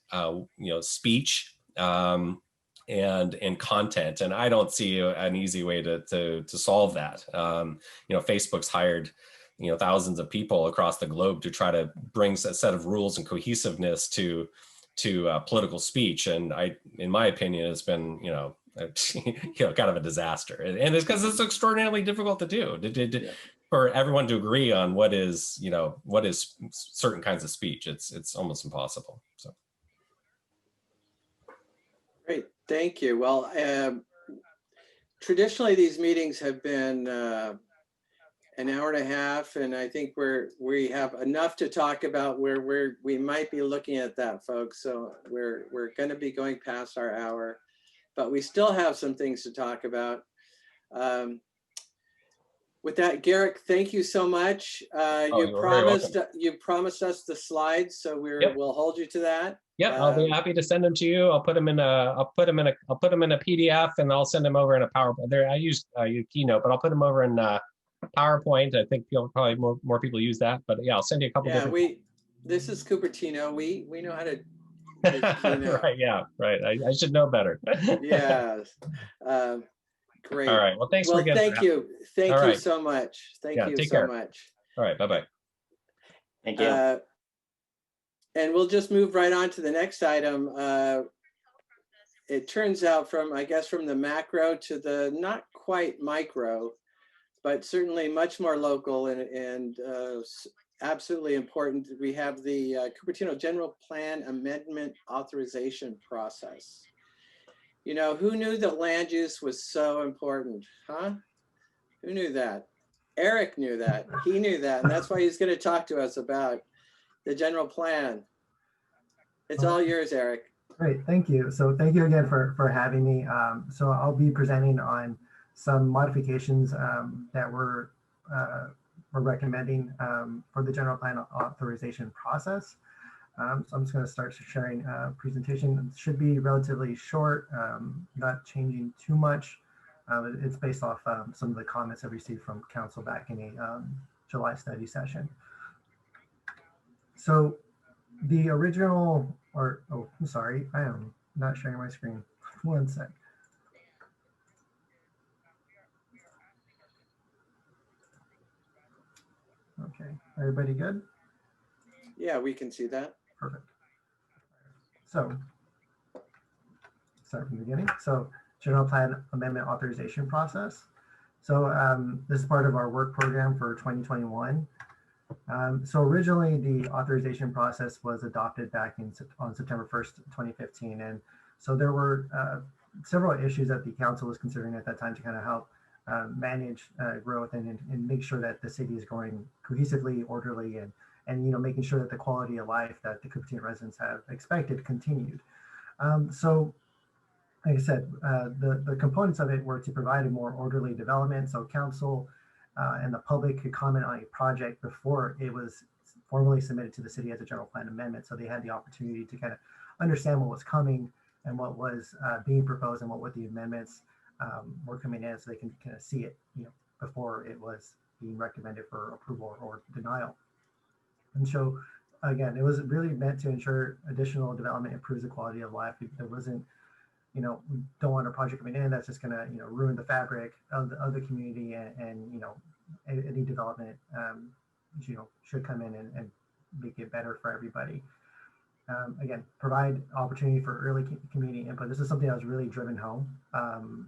speech and content. And I don't see an easy way to solve that. Facebook's hired, thousands of people across the globe to try to bring a set of rules and cohesiveness to political speech. And in my opinion, it's been, kind of a disaster. And it's because it's extraordinarily difficult to do, for everyone to agree on what is certain kinds of speech. It's almost impossible. So. Great, thank you. Well, traditionally these meetings have been an hour and a half, and I think we have enough to talk about where we might be looking at that, folks. So we're going to be going past our hour, but we still have some things to talk about. With that, Garrick, thank you so much. You promised us the slides, so we'll hold you to that. Yep, I'll be happy to send them to you. I'll put them in a PDF, and I'll send them over in a PowerPoint. I use Keynote, but I'll put them over in PowerPoint. I think probably more people use that, but yeah, I'll send you a couple. Yeah, this is Cupertino. We know how to. Right. Yeah. Right. I should know better. Yes. Great. All right. Well, thanks again. Thank you. Thank you so much. Thank you so much. All right. Bye-bye. Thank you. And we'll just move right on to the next item. It turns out from the macro to the not quite micro, but certainly much more local and absolutely important. We have the Cupertino General Plan Amendment Authorization process. Who knew that land use was so important, huh? Who knew that? Erick knew that. He knew that, and that's why he's going to talk to us about the general plan. It's all yours, Erick. Great, thank you. So thank you again for having me. So I'll be presenting on some modifications that we're recommending for the general plan authorization process. So I'm just going to start sharing a presentation. It should be relatively short, not changing too much. It's based off some of the comments I received from council back in a July study session. So the original, I'm sorry, I am not sharing my screen. One sec. Okay, everybody good? Yeah, we can see that. Perfect. So, start from the beginning. So, general plan amendment authorization process. So, this is part of our work program for 2021. So originally the authorization process was adopted back on September 1st, 2015. And so there were several issues that the council was considering at that time to kind of help manage growth and make sure that the city is growing cohesively, orderly, and making sure that the quality of life that the Cupertino residents have expected continued. So like I said, the components of it were to provide a more orderly development. So council and the public could comment on a project before it was formally submitted to the city as a general plan amendment. So they had the opportunity to kind of understand what was coming and what was being proposed and what the amendments were coming in, so they can kind of see it, before it was being recommended for approval or denial. And so again, it was really meant to ensure additional development improves the quality of life. There wasn't, we don't want a project coming in that's just going to, ruin the fabric of the community, and any development, should come in and make it better for everybody. Again, provide opportunity for early community input. This is something that was really driven home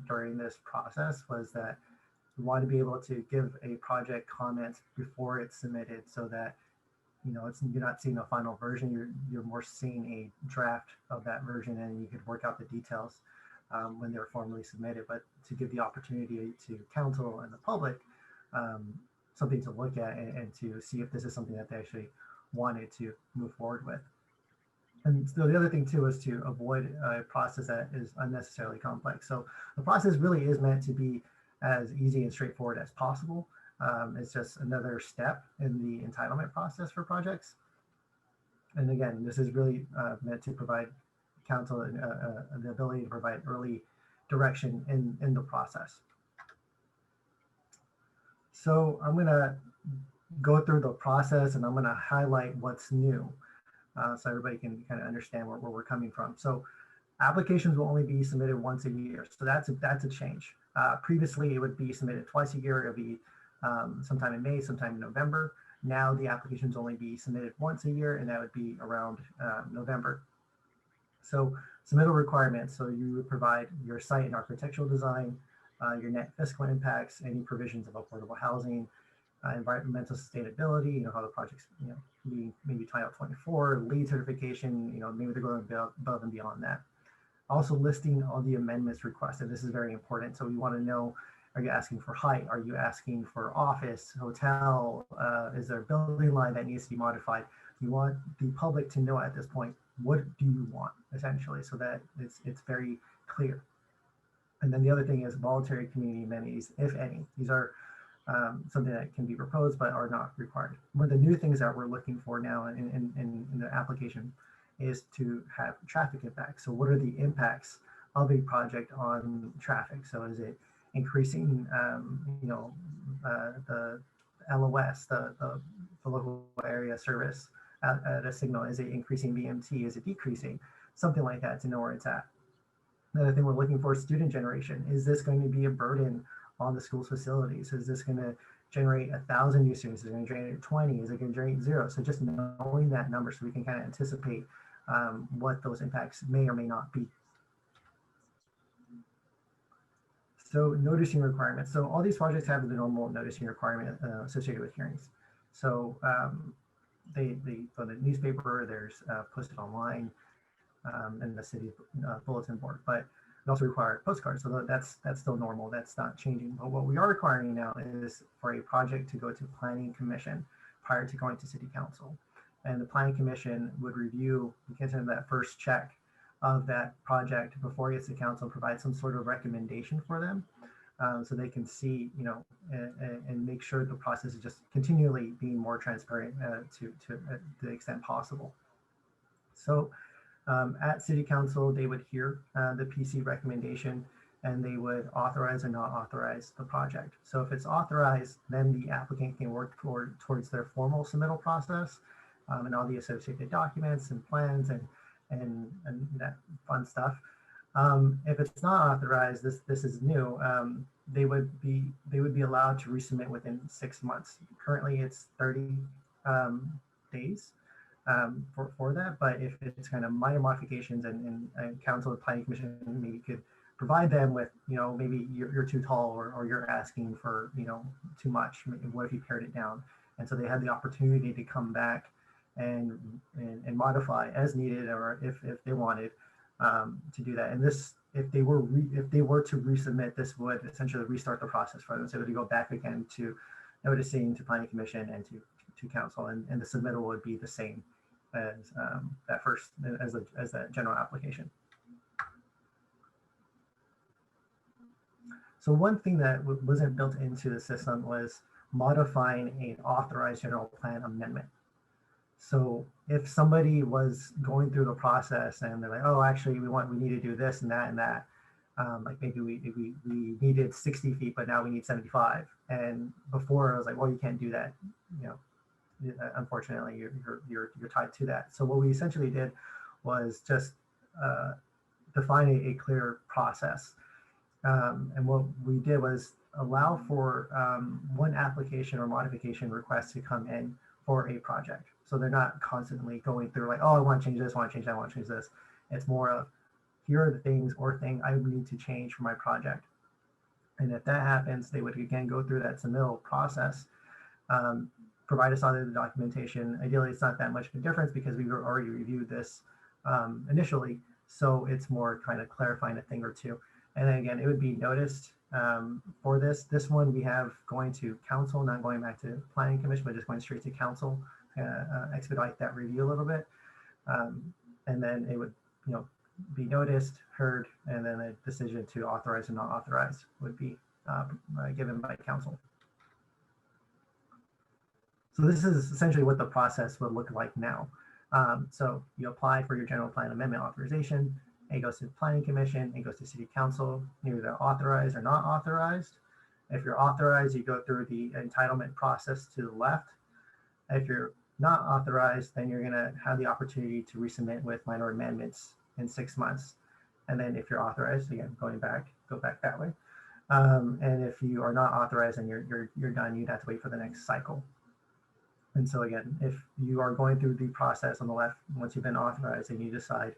during this process, was that we want to be able to give a project comment before it's submitted, so that you're not seeing a final version. You're more seeing a draft of that version, and you could work out the details when they're formally submitted. But to give the opportunity to council and the public something to look at and to see if this is something that they actually wanted to move forward with. And so the other thing too is to avoid a process that is unnecessarily complex. So the process really is meant to be as easy and straightforward as possible. It's just another step in the entitlement process for projects. And again, this is really meant to provide council the ability to provide early direction in the process. So I'm going to go through the process and I'm going to highlight what's new so everybody can kind of understand where we're coming from. So applications will only be submitted once a year. So that's a change. Previously, it would be submitted twice a year. It'll be sometime in May, sometime in November. Now the applications only be submitted once a year, and that would be around November. So submittal requirements. So you would provide your site and architectural design, your net fiscal impacts, any provisions of affordable housing, environmental sustainability, how the project's, maybe Title 24, LEED certification, maybe they're going above and beyond that. Also listing all the amendments requested. This is very important. So we want to know, are you asking for height? Are you asking for office, hotel? Is there a building line that needs to be modified? You want the public to know at this point, what do you want, essentially, so that it's very clear. And then the other thing is voluntary community amenities, if any. These are something that can be proposed but are not required. One of the new things that we're looking for now in the application is to have traffic impacts. So what are the impacts of a project on traffic? So is it increasing, the LOS, the local area service at a signal? Is it increasing VMT? Is it decreasing? Something like that to know where it's at. Another thing we're looking for is student generation. Is this going to be a burden on the school's facilities? Is this going to generate 1,000 new students? Is it going to generate 20? Is it going to generate 0? So just knowing that number so we can kind of anticipate what those impacts may or may not be. So noticing requirements. So all these projects have the normal noticing requirement associated with hearings. So they go to the newspaper, there's posted online in the city bulletin board, but we also require postcards. So that's still normal. That's not changing. But what we are requiring now is for a project to go to planning commission prior to going to city council. And the planning commission would review, get into that first check of that project before it gets to council, provide some sort of recommendation for them so they can see, and make sure the process is just continually being more transparent to the extent possible. So at city council, they would hear the PC recommendation and they would authorize or not authorize the project. So if it's authorized, then the applicant can work towards their formal submittal process and all the associated documents and plans and that fun stuff. If it's not authorized, this is new. They would be allowed to resubmit within 6 months. Currently, it's 30 days for that. But if it's kind of minor modifications and council or planning commission maybe could provide them with, maybe you're too tall or you're asking for, too much. What if you pared it down? And so they had the opportunity to come back and modify as needed, or if they wanted to do that. And this, if they were to resubmit, this would essentially restart the process for them. So they would go back again to noticing, to planning commission, and to council, and the submittal would be the same as that first, as that general application. So one thing that wasn't built into the system was modifying an authorized general plan amendment. So if somebody was going through the process and they're like, oh, actually, we need to do this and that, like maybe we needed 60 feet, but now we need 75. And before I was like, well, you can't do that. Unfortunately, you're tied to that. So what we essentially did was just define a clear process. And what we did was allow for one application or modification request to come in for a project. So they're not constantly going through like, oh, I want to change this, I want to change that, I want to change this. It's more of, here are the things or thing I need to change for my project. And if that happens, they would again go through that submittal process, provide us all the documentation. Ideally, it's not that much of a difference because we've already reviewed this initially. So it's more kind of clarifying a thing or two. And then again, it would be noticed for this. This one we have going to council, not going back to planning commission, but just going straight to council, expedite that review a little bit. And then it would, be noticed, heard, and then a decision to authorize and not authorize would be given by council. So this is essentially what the process would look like now. So you apply for your general plan amendment authorization. It goes to the planning commission. It goes to city council. You're either authorized or not authorized. If you're authorized, you go through the entitlement process to the left. If you're not authorized, then you're going to have the opportunity to resubmit with minor amendments in 6 months. And then if you're authorized, again, go back that way. And if you are not authorized and you're done, you'd have to wait for the next cycle. And so again, if you are going through the process on the left, once you've been authorized and you decide,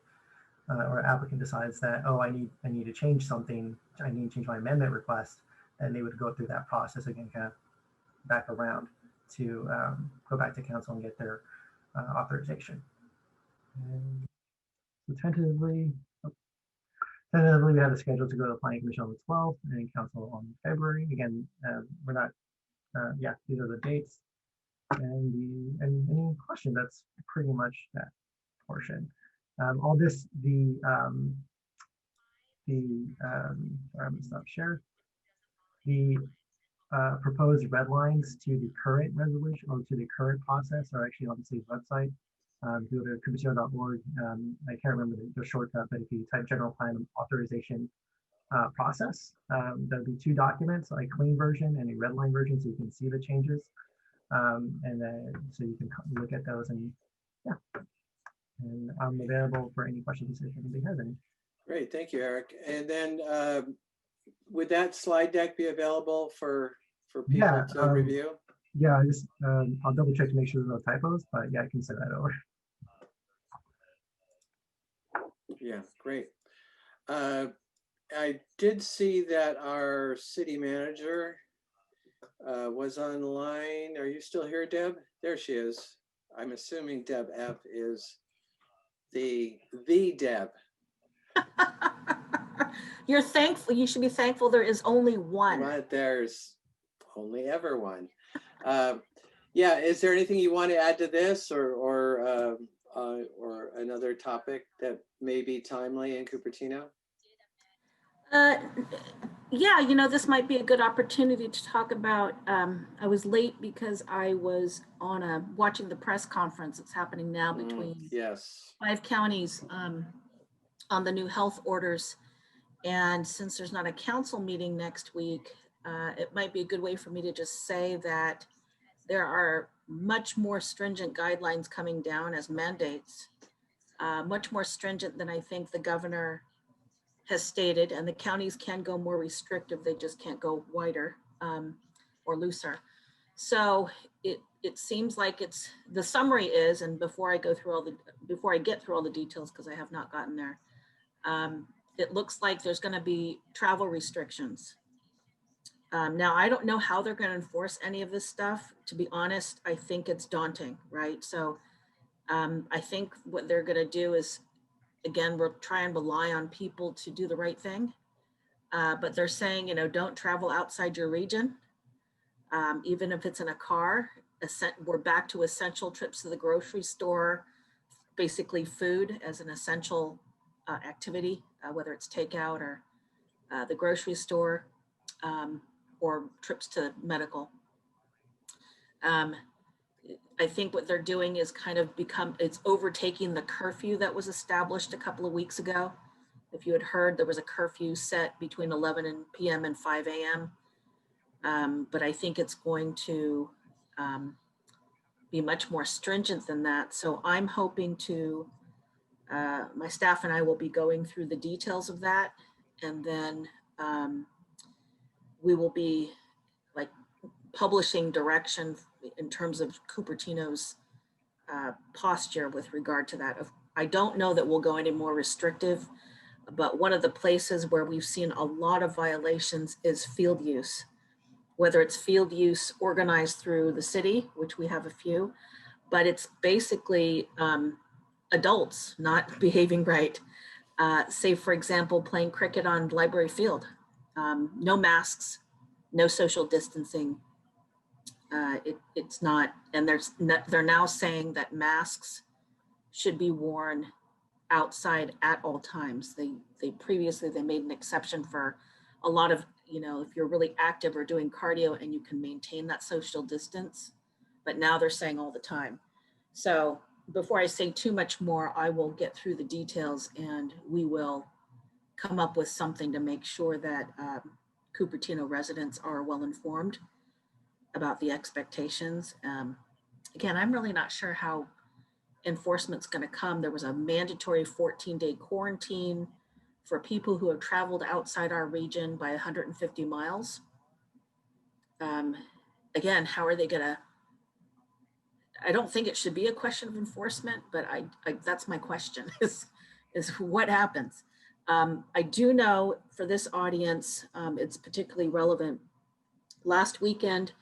or applicant decides that, oh, I need to change something, I need to change my amendment request, and they would go through that process again, kind of back around to go back to council and get their authorization. And so tentatively, we have a schedule to go to the planning commission on the 12th and council on February. Again, we're not, these are the dates. And any question, that's pretty much that portion. All this, sorry, I'm gonna stop share. The proposed red lines to the current resolution or to the current process are actually on the city's website. Go to cupertino.org. I can't remember the shortcut, but if you type general plan authorization process, there'll be 2 documents, a clean version and a red line version, so you can see the changes. And then so you can look at those, and and I'm available for any questions if anybody has any. Great, thank you, Eric. And then would that slide deck be available for people to review? Yeah, I just I'll double check to make sure there's no typos, but yeah, I can send that over. Yeah, great. I did see that our city manager was online. Are you still here, Deb? There she is. I'm assuming Deb F is the Deb. You're thankful. You should be thankful there is only one. But there's only ever one. Yeah, is there anything you want to add to this or another topic that may be timely in Cupertino? Yeah, this might be a good opportunity to talk about. I was late because I was on watching the press conference that's happening now between 5 counties on the new health orders. And since there's not a council meeting next week, it might be a good way for me to just say that there are much more stringent guidelines coming down as mandates, much more stringent than I think the governor has stated, and the counties can go more restrictive. They just can't go wider or looser. So it seems like the summary is, and before I get through all the details, because I have not gotten there, it looks like there's going to be travel restrictions. Now, I don't know how they're going to enforce any of this stuff. To be honest, I think it's daunting, right? So I think what they're going to do is, again, we'll try and rely on people to do the right thing. But they're saying, don't travel outside your region, even if it's in a car. We're back to essential trips to the grocery store, basically food as an essential activity, whether it's takeout or the grocery store or trips to medical. I think what they're doing is kind of it's overtaking the curfew that was established a couple of weeks ago. If you had heard, there was a curfew set between 11 p.m. and 5 a.m. But I think it's going to be much more stringent than that. So I'm hoping to, my staff and I will be going through the details of that. And then we will be publishing direction in terms of Cupertino's posture with regard to that. I don't know that we'll go any more restrictive, but one of the places where we've seen a lot of violations is field use, whether it's field use organized through the city, which we have a few, but it's basically adults not behaving right. say, for example, playing cricket on Library Field. No masks, no social distancing. It's not, and they're now saying that masks should be worn outside at all times. They previously made an exception for a lot of, if you're really active or doing cardio and you can maintain that social distance, but now they're saying all the time. So before I say too much more, I will get through the details and we will come up with something to make sure that Cupertino residents are well informed about the expectations. Again, I'm really not sure how enforcement's going to come. There was a mandatory 14-day quarantine for people who have traveled outside our region by 150 miles. Again, how are they going to, I don't think it should be a question of enforcement, but I that's my question is what happens? I do know for this audience, it's particularly relevant. Last weekend,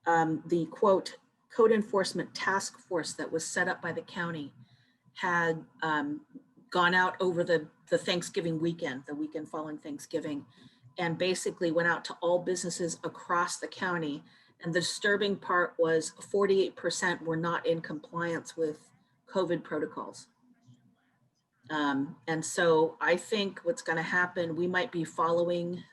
the quote, code enforcement task force that was set up by the county had gone out over the Thanksgiving weekend, the weekend following Thanksgiving, and basically went out to all businesses across the county. And the disturbing part was 48% were not in compliance with COVID protocols. And so I think what's going to happen, we might be following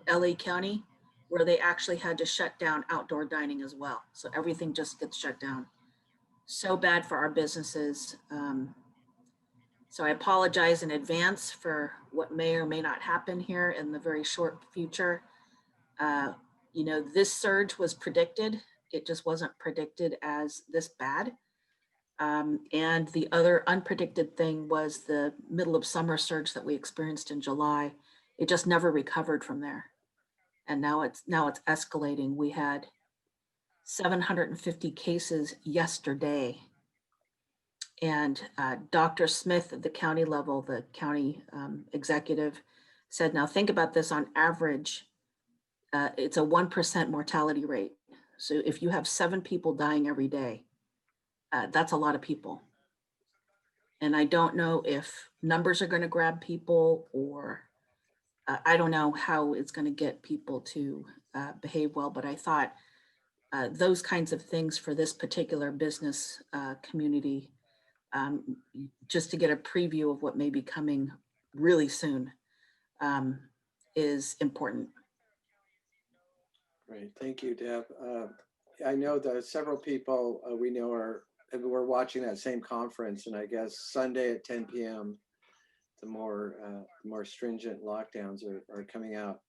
LA County, where they actually had to shut down outdoor dining as well. So everything just gets shut down. So bad for our businesses. So I apologize in advance for what may or may not happen here in the very short future. This surge was predicted. It just wasn't predicted as this bad. And the other unpredicted thing was the middle of summer surge that we experienced in July. It just never recovered from there. And now it's escalating. We had 750 cases yesterday. And Dr. Smith at the county level, the county executive, said, now think about this, on average, it's a 1% mortality rate. So if you have 7 people dying every day, that's a lot of people. And I don't know if numbers are going to grab people, or I don't know how it's going to get people to behave well, but I thought those kinds of things for this particular business community, just to get a preview of what may be coming really soon, is important. Great, thank you, Deb. I know that several people we know we're watching that same conference, and I guess Sunday at 10 p.m. the more stringent lockdowns are coming out.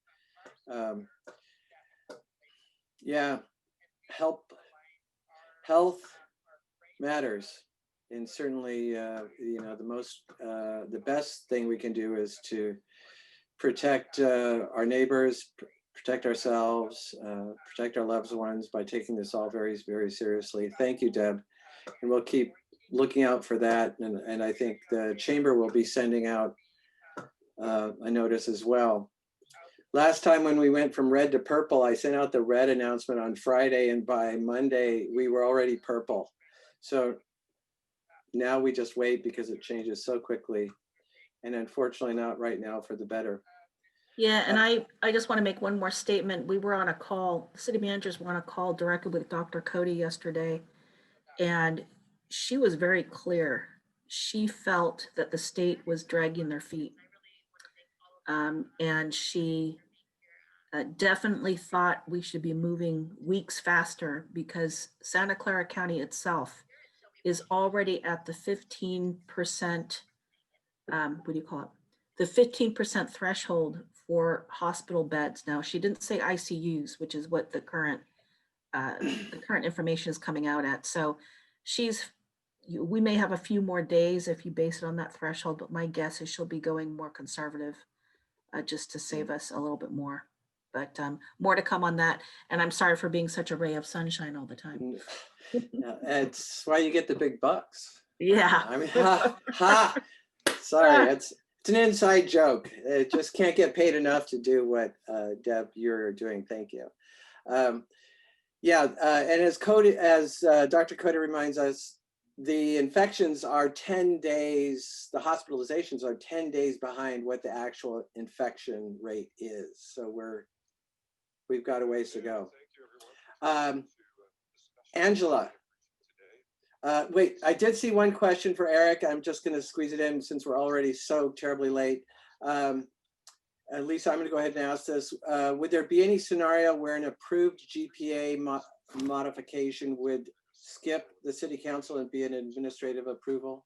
Yeah, health matters, and certainly the best thing we can do is to protect our neighbors, protect ourselves, protect our loved ones by taking this all very, very seriously. Thank you, Deb. And we'll keep looking out for that. And I think the chamber will be sending out a notice as well. Last time when we went from red to purple, I sent out the red announcement on Friday, and by Monday, we were already purple. So now we just wait because it changes so quickly. And unfortunately not right now for the better. Yeah, and I just want to make one more statement. We were on a call, the city managers were on a call directly with Dr. Cody yesterday, and she was very clear. She felt that the state was dragging their feet. And she definitely thought we should be moving weeks faster, because Santa Clara County itself is already at the 15%, what do you call it? The 15% threshold for hospital beds. Now, she didn't say ICUs, which is what the current information is coming out at. So we may have a few more days if you base it on that threshold, but my guess is she'll be going more conservative just to save us a little bit more. But more to come on that. And I'm sorry for being such a ray of sunshine all the time. It's why you get the big bucks. Yeah. I mean, sorry, it's an inside joke. It just can't get paid enough to do what Deb, you're doing. Thank you. And as Dr. Cody reminds us, the infections are 10 days, the hospitalizations are 10 days behind what the actual infection rate is. So we've got a ways to go. Angela, wait, I did see one question for Eric. I'm just going to squeeze it in since we're already so terribly late. Lisa, I'm going to go ahead and ask this. Would there be any scenario where an approved GPA modification would skip the city council and be an administrative approval?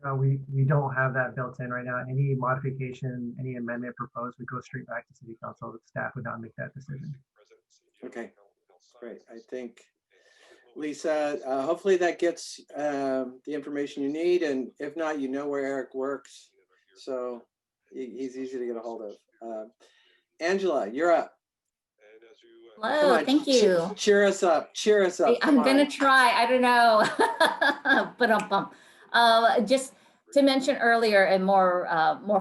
No, we don't have that built in right now. Any modification, any amendment proposed would go straight back to city council. The staff would not make that decision. Okay, great. I think, Lisa, hopefully that gets the information you need. And if not, you know where Eric works. So he's easy to get a hold of. Angela, you're up. Hello, thank you. Cheer us up. Cheer us up. I'm gonna try. I don't know, but just to mention earlier and more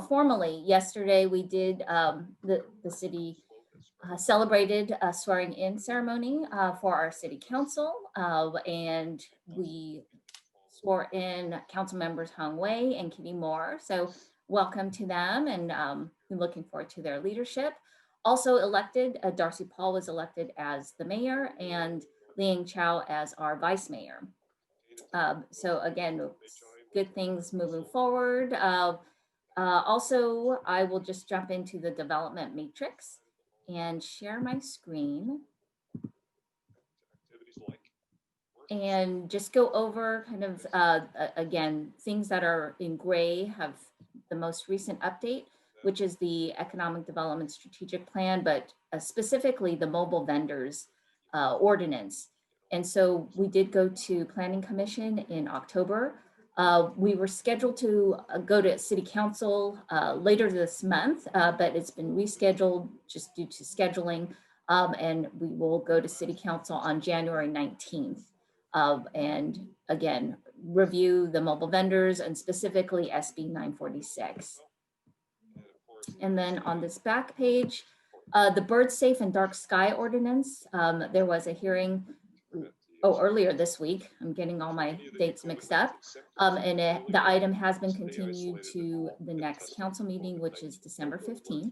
formally, yesterday we did the city celebrated a swearing-in ceremony for our city council, and we swore in council members Hung Wei and Kitty Moore. So welcome to them, and I'm looking forward to their leadership. Also elected, Darcy Paul was elected as the mayor and Liang Chow as our vice mayor. So again, good things moving forward. Also, I will just jump into the development matrix and share my screen. And just go over kind of, again, things that are in gray have the most recent update, which is the Economic Development Strategic Plan, but specifically the mobile vendors ordinance. And so we did go to Planning Commission in October. We were scheduled to go to City Council later this month, but it's been rescheduled just due to scheduling. And we will go to City Council on January 19th. And again, review the mobile vendors and specifically SB 946. And then on this back page, the bird safe and dark sky ordinance, there was a hearing earlier this week. I'm getting all my dates mixed up. And the item has been continued to the next council meeting, which is December 15th.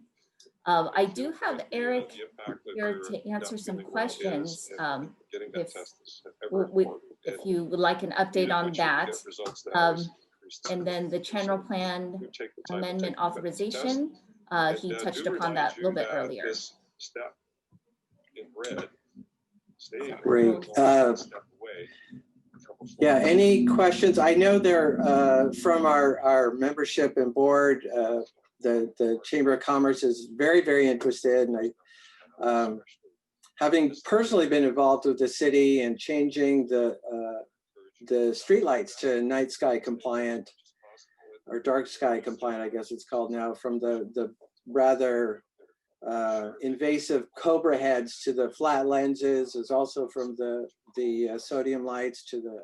I do have Eric here to answer some questions if you would like an update on that. And then the general plan amendment authorization, he touched upon that a little bit earlier. Great. Yeah, any questions? I know they're from our membership and board. The Chamber of Commerce is very, very interested. And I, having personally been involved with the city and changing the streetlights to night sky compliant, or dark sky compliant, I guess it's called now, from the rather invasive Cobra heads to the flat lenses, is also from the sodium lights to the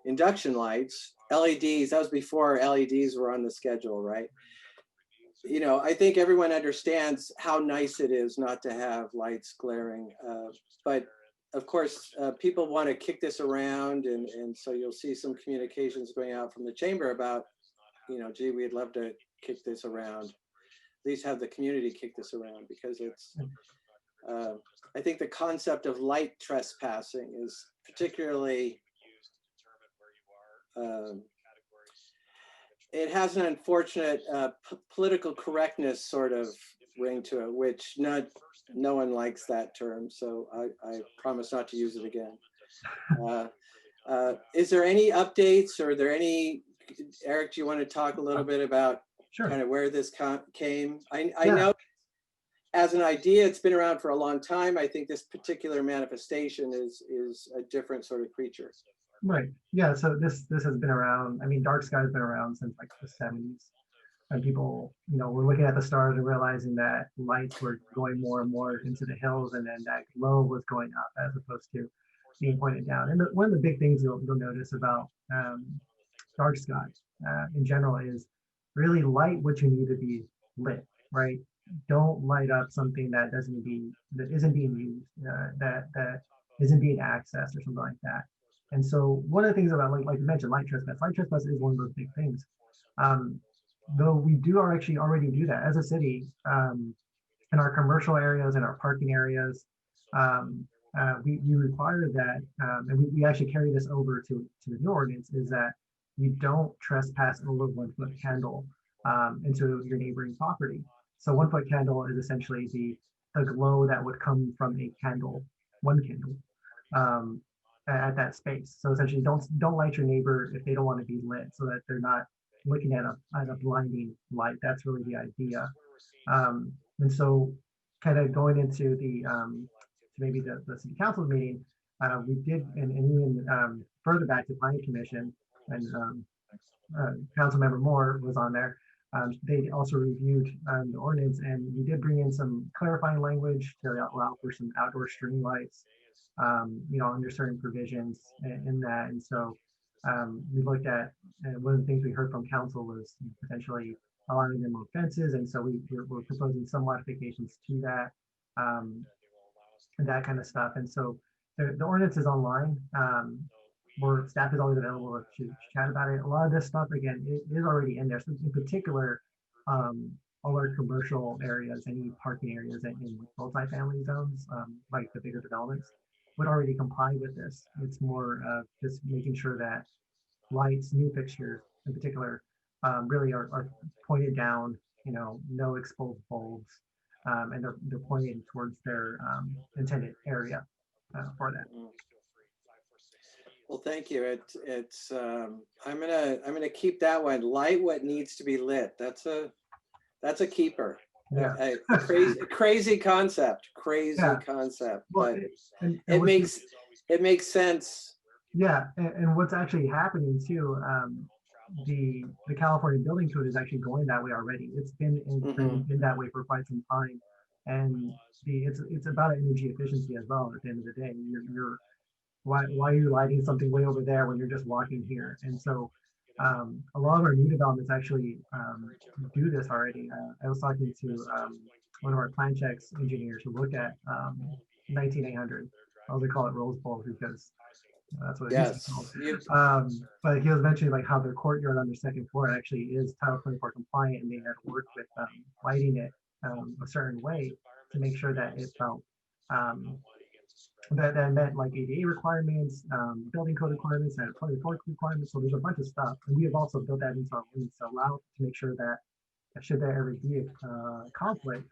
induction lights. LEDs, that was before LEDs were on the schedule, right? You know, I think everyone understands how nice it is not to have lights glaring, but of course, people want to kick this around, and so you'll see some communications going out from the chamber about, you know, gee, we'd love to kick this around, at least have the community kick this around, because it's, I think the concept of light trespassing is particularly, it has an unfortunate political correctness sort of ring to it, which no one likes that term, so I promise not to use it again. Is there any updates, or are there any, Eric, do you want to talk a little bit about kind of where this came? I know as an idea, it's been around for a long time. I think this particular manifestation is a different sort of creature. Right. Yeah. So this has been around. I mean, dark sky has been around since like the 70s, and people, you know, were looking at the stars and realizing that lights were going more and more into the hills, and then that glow was going up as opposed to being pointed down. And one of the big things you'll notice about dark sky in general is really light what you need to be lit, right? Don't light up something that isn't being used, that isn't being accessed or something like that. And so one of the things about, like you mentioned, light trespass is one of those big things. Though we do actually already do that as a city, in our commercial areas, in our parking areas, we require that, and we actually carry this over to the new ordinance, is that you don't trespass over 1 foot candle into your neighboring property. So 1 foot candle is essentially the glow that would come from a candle, one candle, at that space. So essentially, don't light your neighbor if they don't want to be lit, so that they're not looking at a blinding light. That's really the idea. And so, kind of going into the maybe the city council meeting, we did, and even further back to planning commission, and council member Moore was on there. They also reviewed the ordinance, and we did bring in some clarifying language to allow for some outdoor string lights, under certain provisions in that. And so we looked at, one of the things we heard from council was potentially allowing them more fences, and so we're proposing some modifications to that, and that kind of stuff. And so the ordinance is online, where staff is always available to chat about it. A lot of this stuff, again, it is already in there. So in particular, all our commercial areas, any parking areas in multi-family zones, like the bigger developments, would already comply with this. It's more just making sure that lights, new fixtures in particular, really are pointed down, no exposed bulbs, and they're pointed towards their intended area for that. Well, thank you. It's I'm gonna keep that one. Light what needs to be lit. That's a keeper. Yeah. A crazy concept. Crazy concept. Well, but it makes sense. Yeah, and what's actually happening too, the California Building Code is actually going that way already. It's been in that way for quite some time, and it's about energy efficiency as well. At the end of the day, why are you lighting something way over there when you're just walking here? And so a lot of our new developments actually do this already. I was talking to one of our plan checks engineers who looked at 19800. I also call it Rose Bowl because that's what it is called. But he was mentioning like how their courtyard on their second floor actually is Title 24 compliant, and they had worked with lighting it a certain way to make sure that it felt that met like ADA requirements, building code requirements, and 24 requirements. So there's a bunch of stuff, and we have also built that into our ordinance to allow to make sure that should there ever be a conflict,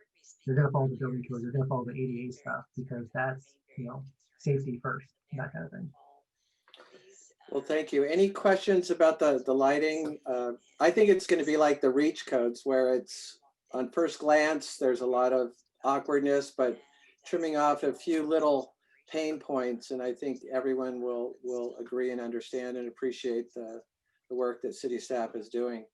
you're going to follow the building code, you're going to follow the ADA stuff, because that's safety first, that kind of thing. Well, thank you. Any questions about the lighting? I think it's going to be like the REACH codes, where it's on first glance there's a lot of awkwardness, but trimming off a few little pain points, and I think everyone will agree and understand and appreciate the work that city staff is doing.